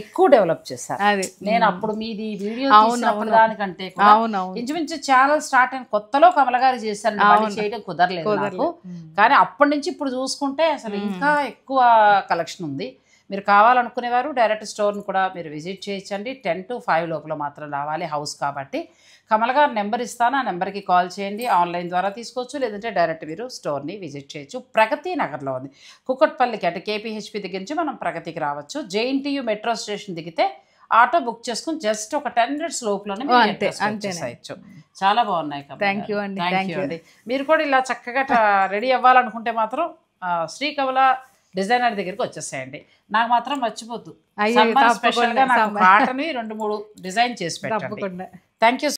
A: ఎక్కువ డెవలప్ చేశారు. నేను అప్పుడు మీది వీడియో దానికంటే ఇంచుమించు ఛానల్ స్టార్ట్ అయిన కొత్తలో కమల్ గారు చేశారు, చేయడం కుదరలేదు నాకు. కానీ అప్పటి నుంచి ఇప్పుడు చూసుకుంటే అసలు ఇంకా ఎక్కువ కలెక్షన్ ఉంది. మీరు కావాలనుకునేవారు డైరెక్ట్ స్టోర్ని కూడా మీరు విజిట్ చేయొచ్చండి. 10 to 5 లోపల మాత్రం రావాలి, హౌస్ కాబట్టి. కమల్ గారు నెంబర్ ఇస్తాను, ఆ నెంబర్కి కాల్ చేయండి. ఆన్లైన్ ద్వారా తీసుకోవచ్చు, లేదంటే డైరెక్ట్ మీరు స్టోర్ని విజిట్ చేయొచ్చు. ప్రగతి నగర్లో ఉంది. కుకట్పల్లికి అంటే కేపీహెచ్పి దగ్గర నుంచి మనం ప్రగతికి రావచ్చు. జేఎన్టీయూ మెట్రో స్టేషన్ దిగితే ఆటో బుక్ చేసుకుని జస్ట్ ఒక 10 minutes లోపలనే చేయొచ్చు. చాలా బాగున్నాయి.
B: థ్యాంక్ యూ అండి.
A: మీరు కూడా ఇలా చక్కగా రెడీ అవ్వాలనుకుంటే మాత్రం శ్రీకమల డిజైనర్ దగ్గరికి వచ్చేసాయండి. నాకు మాత్రం మర్చిపోద్దు, స్పెషల్గా నాకు కాటన్ 2-3 డిజైన్ చేసి పెట్టండి. Thank you.